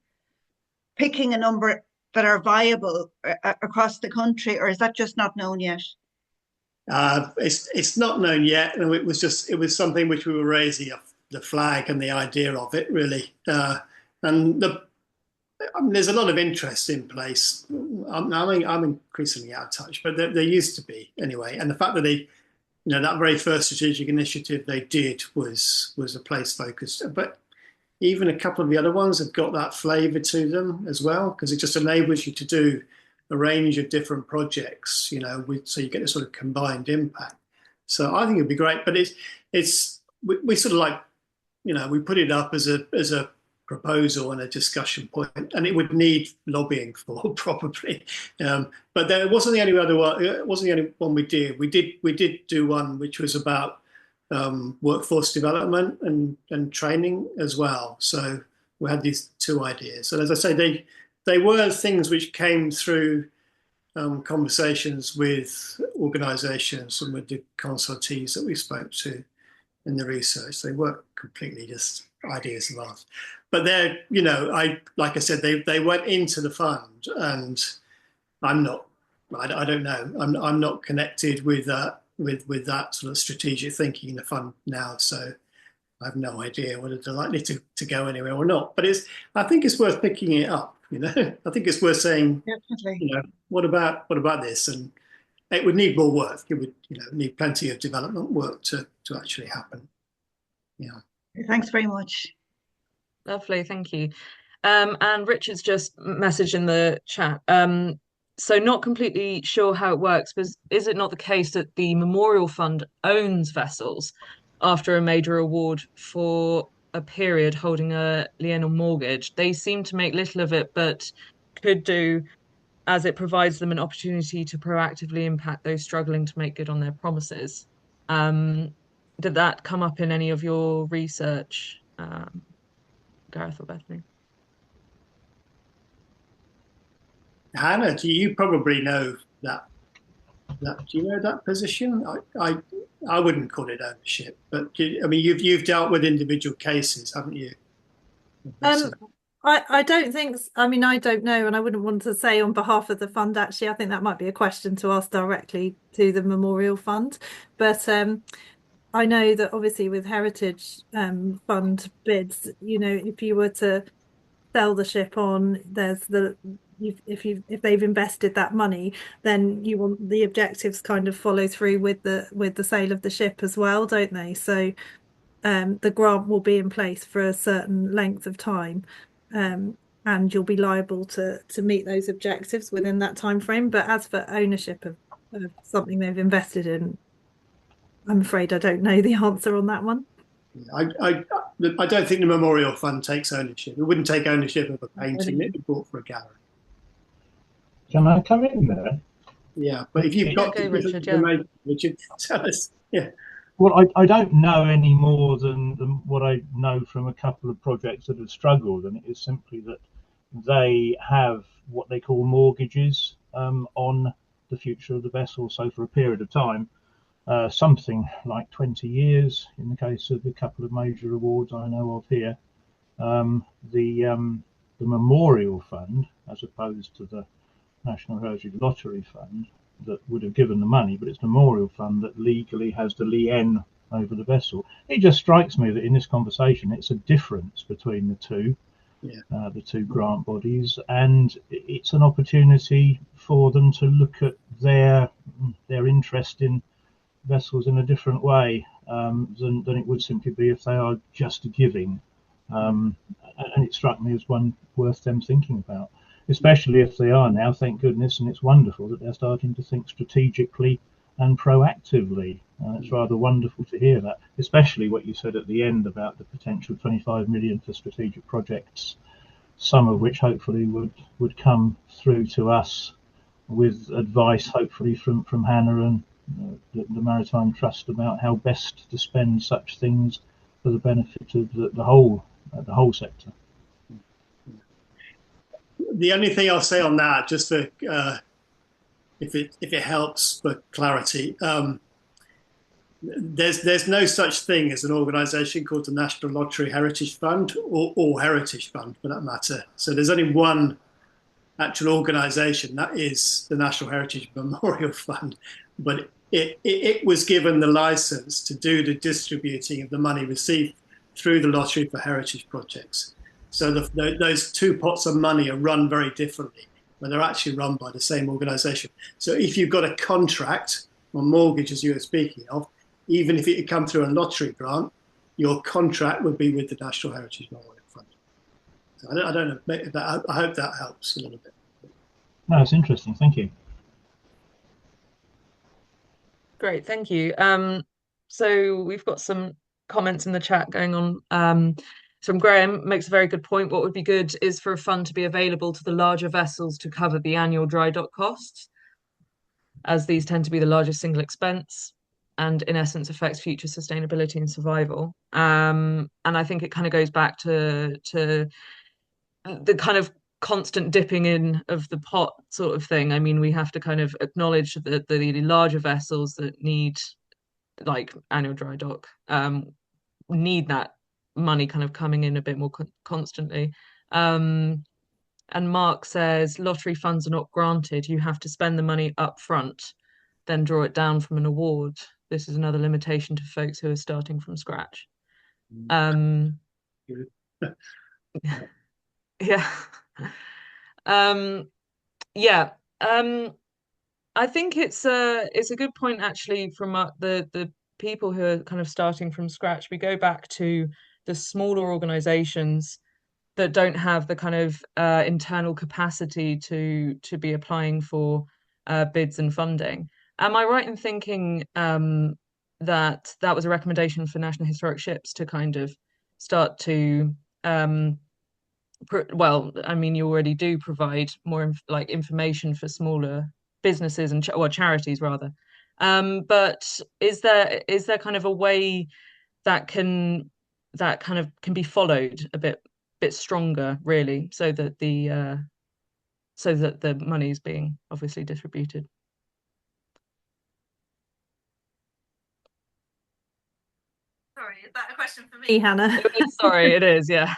picking a number that are viable across the country, or is that just not known yet? It's not known yet, and it was something which we were raising the flag and the idea of it really, and there's a lot of interest in place. I'm increasingly out of touch, but there used to be anyway, and the fact that that very first strategic initiative they did was a place focused, but even a couple of the other ones have got that flavour to them as well, because it just enables you to do a range of different projects, so you get a sort of combined impact. So I think it'd be great, but we sort of like, we put it up as a proposal and a discussion point, and it would need lobbying for probably. But there wasn't the only other one. It wasn't the only one we did. We did do one which was about workforce development and training as well. So we had these two ideas. And as I say, they were things which came through conversations with organisations and with the consultees that we spoke to in the research. They weren't completely just ideas of ours, but they're, like I said, they went into the fund, and I'm not. I don't know. I'm not connected with that sort of strategic thinking in the fund now, so I have no idea whether they're likely to go anywhere or not. But I think it's worth picking it up. I think it's worth saying, Definitely. what about this? And it would need more work. It would, need plenty of development work to actually happen. Yeah. Thanks very much. Lovely, thank you. And Richard's just messaged in the chat. So not completely sure how it works, but is it not the case that the Memorial Fund owns vessels after a major award for a period holding a lienal mortgage? They seem to make little of it, but could do, as it provides them an opportunity to proactively impact those struggling to make good on their promises. Did that come up in any of your research, Gareth or Bethany? Hannah, do you probably know that? Do you know that position? I wouldn't call it ownership, but you've dealt with individual cases, haven't you? I don't think. I don't know, and I wouldn't want to say on behalf of the fund. Actually, I think that might be a question to ask directly to the Memorial Fund. But I know that obviously with Heritage Fund bids, if you were to sell the ship on, if they've invested that money, then you want the objectives kind of follow through with the sale of the ship as well, don't they? So the grant will be in place for a certain length of time, and you'll be liable to meet those objectives within that time frame. But as for ownership of something they've invested in, I'm afraid I don't know the answer on that one. I don't think the Memorial Fund takes ownership. It wouldn't take ownership of a painting that you bought for a gallery. Can I come in there? Yeah, but if you've got Richard, Richard, tell us. Yeah. Well, I don't know any more than what I know from a couple of projects that have struggled, and it is simply that they have what they call mortgages on the future of the vessel, so for a period of time, something like 20 years in the case of a couple of major awards I know of here. The Memorial Fund, as opposed to the National Heritage Lottery Fund, that would have given the money, but it's the Memorial Fund that legally has the lien over the vessel. It just strikes me that in this conversation it's a difference between the two, the two grant bodies, and it's an opportunity for them to look at their interest in vessels in a different way than it would simply be if they are just giving. And it struck me as one worth them thinking about, especially if they are now, thank goodness, and it's wonderful that they're starting to think strategically and proactively. It's rather wonderful to hear that, especially what you said at the end about the potential 25 million for strategic projects, some of which hopefully would come through to us with advice, hopefully from Hannah and the Maritime Trust about how best to spend such things for the benefit of the whole sector. The only thing I'll say on that, just for if it helps for clarity, there's no such thing as an organisation called the National Lottery Heritage Fund or Heritage Fund for that matter. So there's only one actual organisation, that is the National Heritage Memorial Fund, but it was given the licence to do the distributing of the money received through the Lottery for Heritage projects. So those two pots of money are run very differently, but they're actually run by the same organisation. So if you've got a contract or mortgage, as you were speaking of, even if it had come through a lottery grant, your contract would be with the National Heritage Memorial Fund. So I don't know. I hope that helps a little bit. No, it's interesting. Thank you. Great, thank you. So we've got some comments in the chat going on. From Graham makes a very good point. What would be good is for a fund to be available to the larger vessels to cover the annual dry dock costs, as these tend to be the largest single expense and in essence affects future sustainability and survival. And I think it kind of goes back to the kind of constant dipping in of the pot sort of thing. I mean, we have to kind of acknowledge that the larger vessels that need like annual dry dock need that money kind of coming in a bit more constantly. And Mark says lottery funds are not granted. You have to spend the money up front, then draw it down from an award. This is another limitation to folks who are starting from scratch. Um, yeah. Yeah. I think it's a good point actually from the people who are kind of starting from scratch. We go back to the smaller organizations that don't have the kind of internal capacity to be applying for bids and funding. Am I right in thinking that that was a recommendation for National Historic Ships to kind of start to well, I mean, you already do provide more like information for smaller businesses and or charities rather. But is there kind of a way that kind of can be followed a bit stronger, really, so that the money is being obviously distributed? Sorry, is that a question for me, Hannah? Sorry, it is, yeah.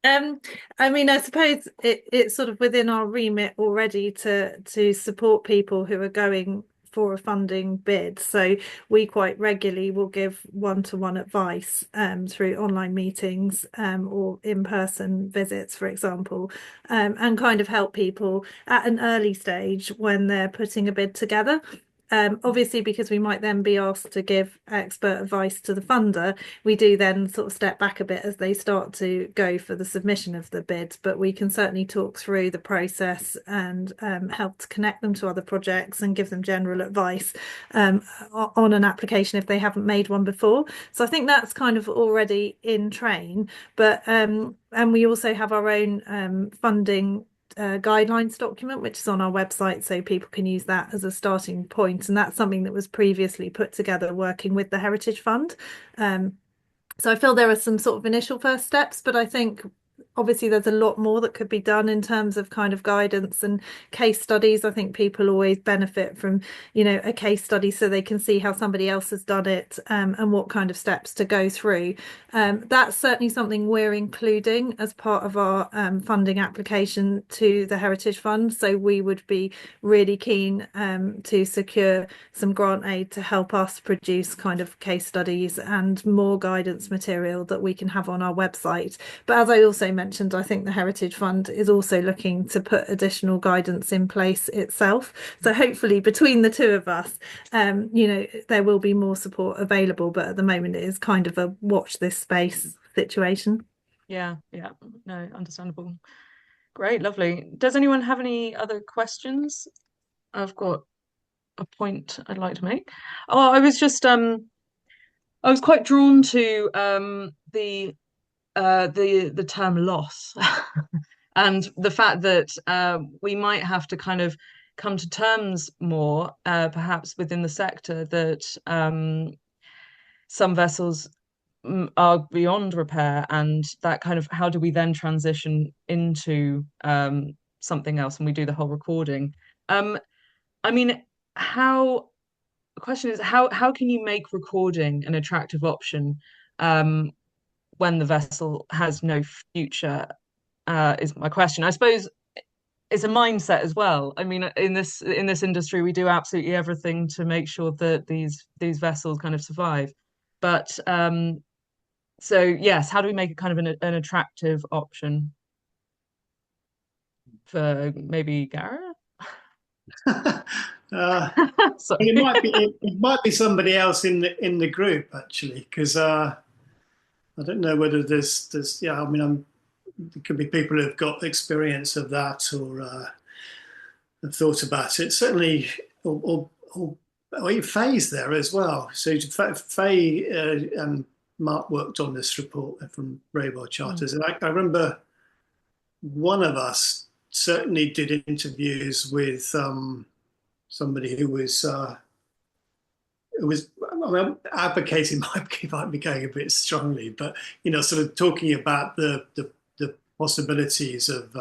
I mean, I suppose it's sort of within our remit already to support people who are going for a funding bid. So we quite regularly will give one-to-one advice through online meetings or in-person visits, for example, and kind of help people at an early stage when they're putting a bid together. Obviously, because we might then be asked to give expert advice to the funder, we do then sort of step back a bit as they start to go for the submission of the bid. But we can certainly talk through the process and help to connect them to other projects and give them general advice on an application if they haven't made one before. So I think that's kind of already in train. But and we also have our own funding guidelines document, which is on our website, so people can use that as a starting point. And that's something that was previously put together working with the Heritage Fund. So I feel there are some sort of initial first steps, but I think obviously there's a lot more that could be done in terms of kind of guidance and case studies. I think people always benefit from, a case study so they can see how somebody else has done it and what kind of steps to go through. That's certainly something we're including as part of our funding application to the Heritage Fund. So we would be really keen to secure some grant aid to help us produce kind of case studies and more guidance material that we can have on our website. But as I also mentioned, I think the Heritage Fund is also looking to put additional guidance in place itself. So hopefully between the two of us, there will be more support available. But at the moment, it is kind of a watch this space situation. Yeah, no, understandable. Great, lovely. Does anyone have any other questions? I've got a point I'd like to make. Oh, I was quite drawn to the term loss and the fact that we might have to kind of come to terms more, perhaps within the sector, that some vessels are beyond repair, and that kind of how do we then transition into something else and we do the whole recording. I mean, how the question is how can you make recording an attractive option when the vessel has no future, is my question. I suppose it's a mindset as well. I mean, in this industry, we do absolutely everything to make sure that these vessels kind of survive. But so yes, how do we make it kind of an attractive option for maybe Gareth? It might be somebody else in the group actually, because I don't know whether there's yeah. I mean, there could be people who've got experience of that or have thought about it. Certainly, or Faye's there as well. So Faye and Mark worked on this report from Railway Charters, and I remember one of us certainly did interviews with somebody who was advocating might be going a bit strongly, but sort of talking about the possibilities of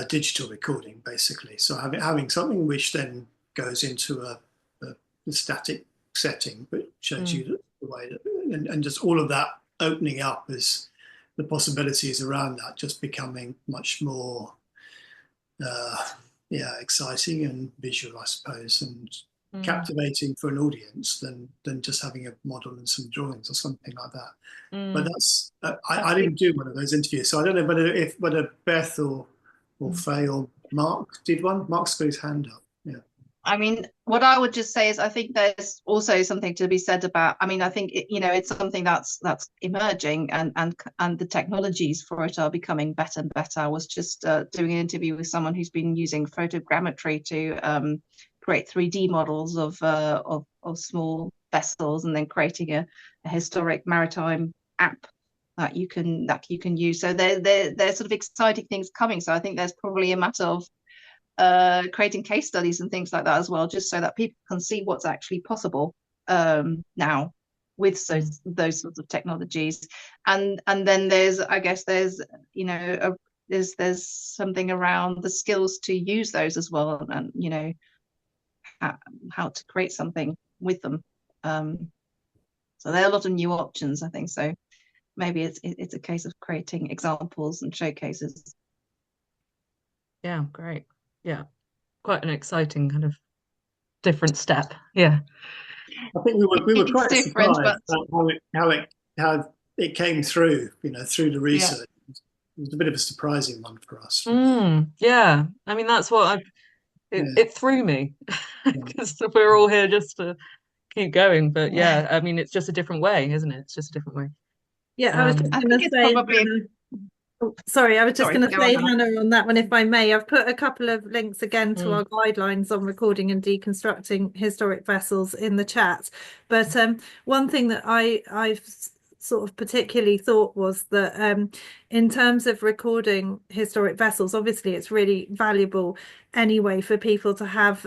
digital recording, basically. So having something which then goes into a static setting, but shows you the way that, and just all of that opening up as the possibilities around that just becoming much more exciting and visual, I suppose, and captivating for an audience than just having a model and some drawings or something like that. But that's I didn't do one of those interviews, so I don't know whether Beth or Faye or Mark did one. Mark's got his hand up. Yeah. I mean, what I would just say is I think there's also something to be said about, I mean, I think it's something that's emerging, and the technologies for it are becoming better and better. I was just doing an interview with someone who's been using photogrammetry to create 3D models of small vessels, and then creating a historic maritime app that you can use. So there's sort of exciting things coming. So I think there's probably a matter of creating case studies and things like that as well, just so that people can see what's actually possible now with those sorts of technologies. And then there's there's something around the skills to use those as well, and how to create something with them. So there are a lot of new options, I think. So maybe it's a case of creating examples and showcases. Yeah, great. Yeah, quite an exciting kind of different step. Yeah, I think we were quite different, surprised how it came through, through the research. Yeah. It was a bit of a surprising one for us. Yeah, I mean that's what it threw me, because we're all here just to keep going. But yeah, I mean it's just a different way, isn't it? It's just a different way. Yeah, I was just going to say. Sorry, I was just going to say, Hannah, on that one, if I may, I've put a couple of links again to our guidelines on recording and deconstructing historic vessels in the chat. But one thing that I've sort of particularly thought was that in terms of recording historic vessels, obviously it's really valuable anyway for people to have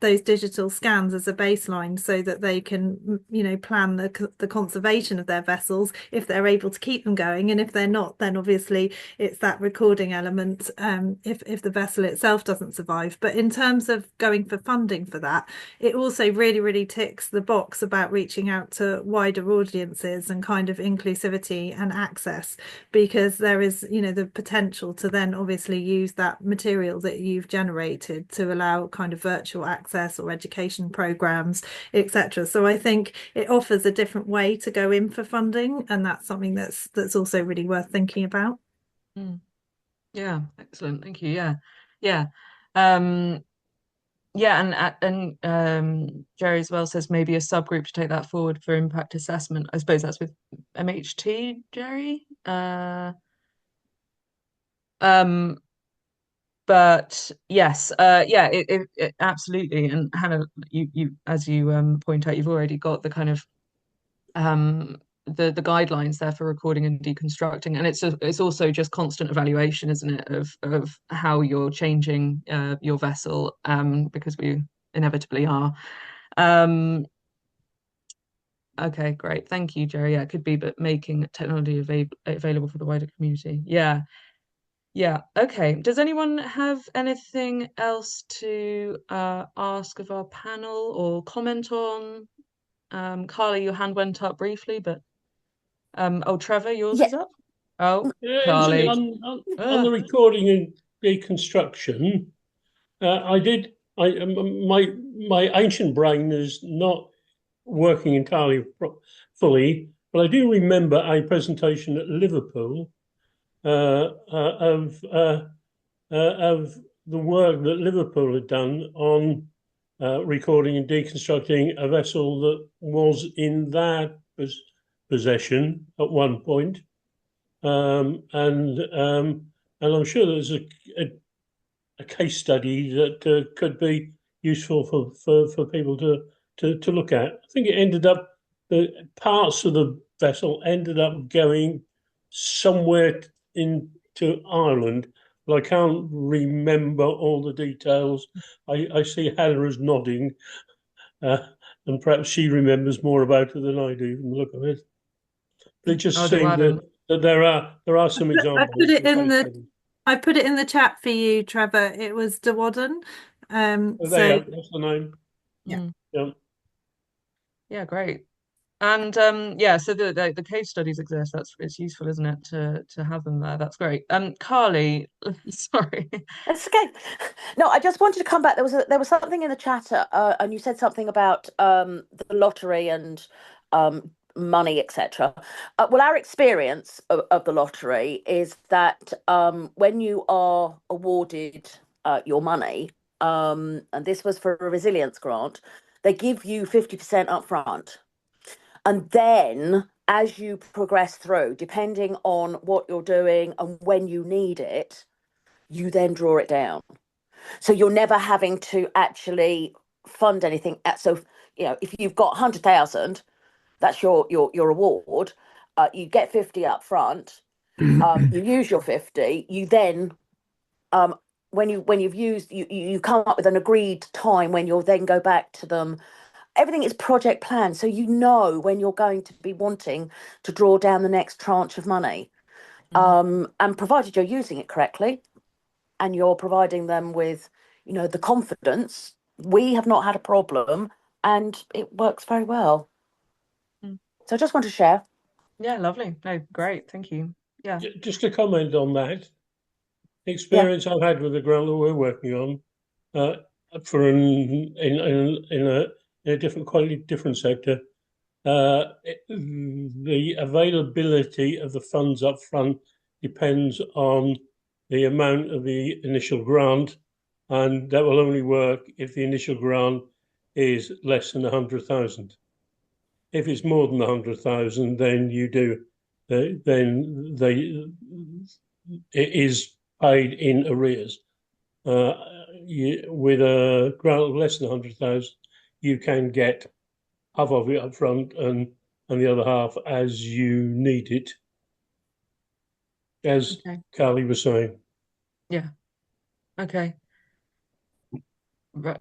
those digital scans as a baseline, so that they can plan the conservation of their vessels if they're able to keep them going, and if they're not, then obviously it's that recording element if the vessel itself doesn't survive. But in terms of going for funding for that, it also really ticks the box about reaching out to wider audiences and kind of inclusivity and access, because there is the potential to then obviously use that material that you've generated to allow kind of virtual access or education programs, etc. So I think it offers a different way to go in for funding, and that's something that's also really worth thinking about. Yeah, excellent, thank you. Yeah. And Jerry as well says maybe a subgroup to take that forward for impact assessment. I suppose that's with MHT, Jerry. But yes, it absolutely. And Hannah, you as you point out, you've already got the kind of the guidelines there for recording and deconstructing, and it's also just constant evaluation, isn't it, of how you're changing your vessel, because we inevitably are. Okay, great, thank you, Jerry. Yeah, it could be, but making technology available for the wider community. Yeah, okay. Does anyone have anything else to ask of our panel or comment on? Carly, your hand went up briefly, but Trevor, yours is up. Oh, Carly. On the recording and deconstruction, my ancient brain is not working entirely fully, but I do remember a presentation at Liverpool of the work that Liverpool had done on recording and deconstructing a vessel that was in their possession at one point, and I'm sure there's a case study that could be useful for people to look at. I think it ended up, the parts of the vessel ended up going somewhere into Ireland, but I can't remember all the details. I see Hannah is nodding, and perhaps she remembers more about it than I do from the look of it. But it just seemed that there are some examples. I put it in the chat for you, Trevor. It was Dewadden. That's the name. Yeah. Yeah, great. And yeah, so the case studies exist. It's useful, isn't it, to have them there? That's great. Carly, sorry. That's okay. No, I just wanted to come back. There was something in the chat, and you said something about the lottery and money, etc. Well, our experience of the lottery is that when you are awarded your money, and this was for a resilience grant, they give you 50% up front. And then as you progress through, depending on what you're doing and when you need it, you then draw it down. So you're never having to actually fund anything. So, if you've got 100,000, that's your award. You get 50 up front. You use your 50. You then, when you've used, you come up with an agreed time when you'll then go back to them. Everything is project planned, so you know when you're going to be wanting to draw down the next tranche of money. And provided you're using it correctly and you're providing them with, the confidence, we have not had a problem and it works very well. So I just want to share. Yeah, lovely. No, great. Thank you. Yeah. Just to comment on that, the experience I've had with the grant that we're working on, for in a different, quite different sector, the availability of the funds up front depends on the amount of the initial grant, and that will only work if the initial grant is less than 100,000. If it's more than 100,000, then you do, then it is paid in arrears. With a grant of less than 100,000, you can get half of it up front and the other half as you need it, as Carly was saying. Yeah. Okay.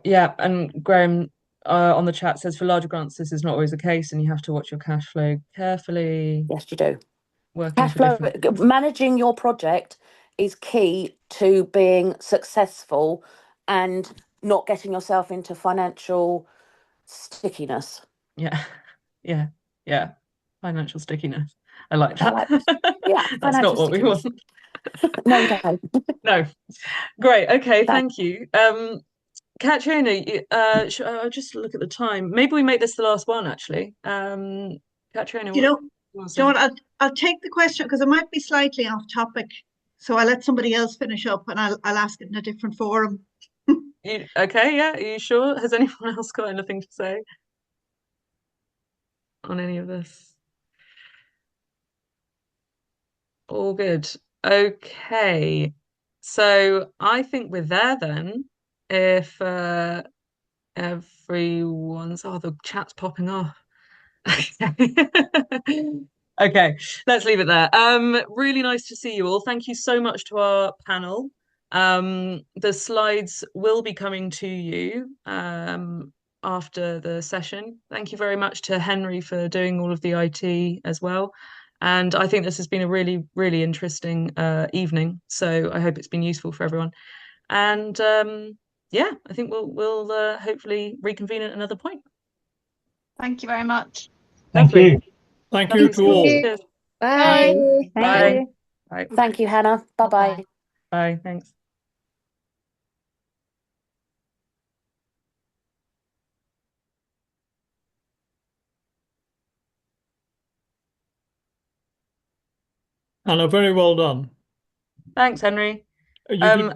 Yeah, and Graham on the chat says for larger grants this is not always the case, and you have to watch your cash flow carefully. Yes, you do. Working cash flow, managing your project is key to being successful and not getting yourself into financial stickiness. Yeah. Financial stickiness. I like that. Yeah, that's not what we want. No, we don't. No. Great. Okay, thank you. Katrina, I'll just look at the time. Maybe we make this the last one, actually. Katrina, I'll take the question because it might be slightly off topic. So I'll let somebody else finish up and I'll ask it in a different forum. Okay, yeah, are you sure? Has anyone else got anything to say on any of this? All good. Okay. So I think we're there then. If everyone's, the chat's popping off. Okay, let's leave it there. Really nice to see you all. Thank you so much to our panel. The slides will be coming to you after the session. Thank you very much to Henry for doing all of the IT as well. And I think this has been a really, really interesting evening. So I hope it's been useful for everyone. And yeah, I think we'll hopefully reconvene at another point. Thank you very much. Thank you. Thank you to all. Bye. Bye. Bye. Bye. Thank you, Hannah. Bye-bye. Bye. Thanks. Hannah, very well done. Thanks, Henry. You did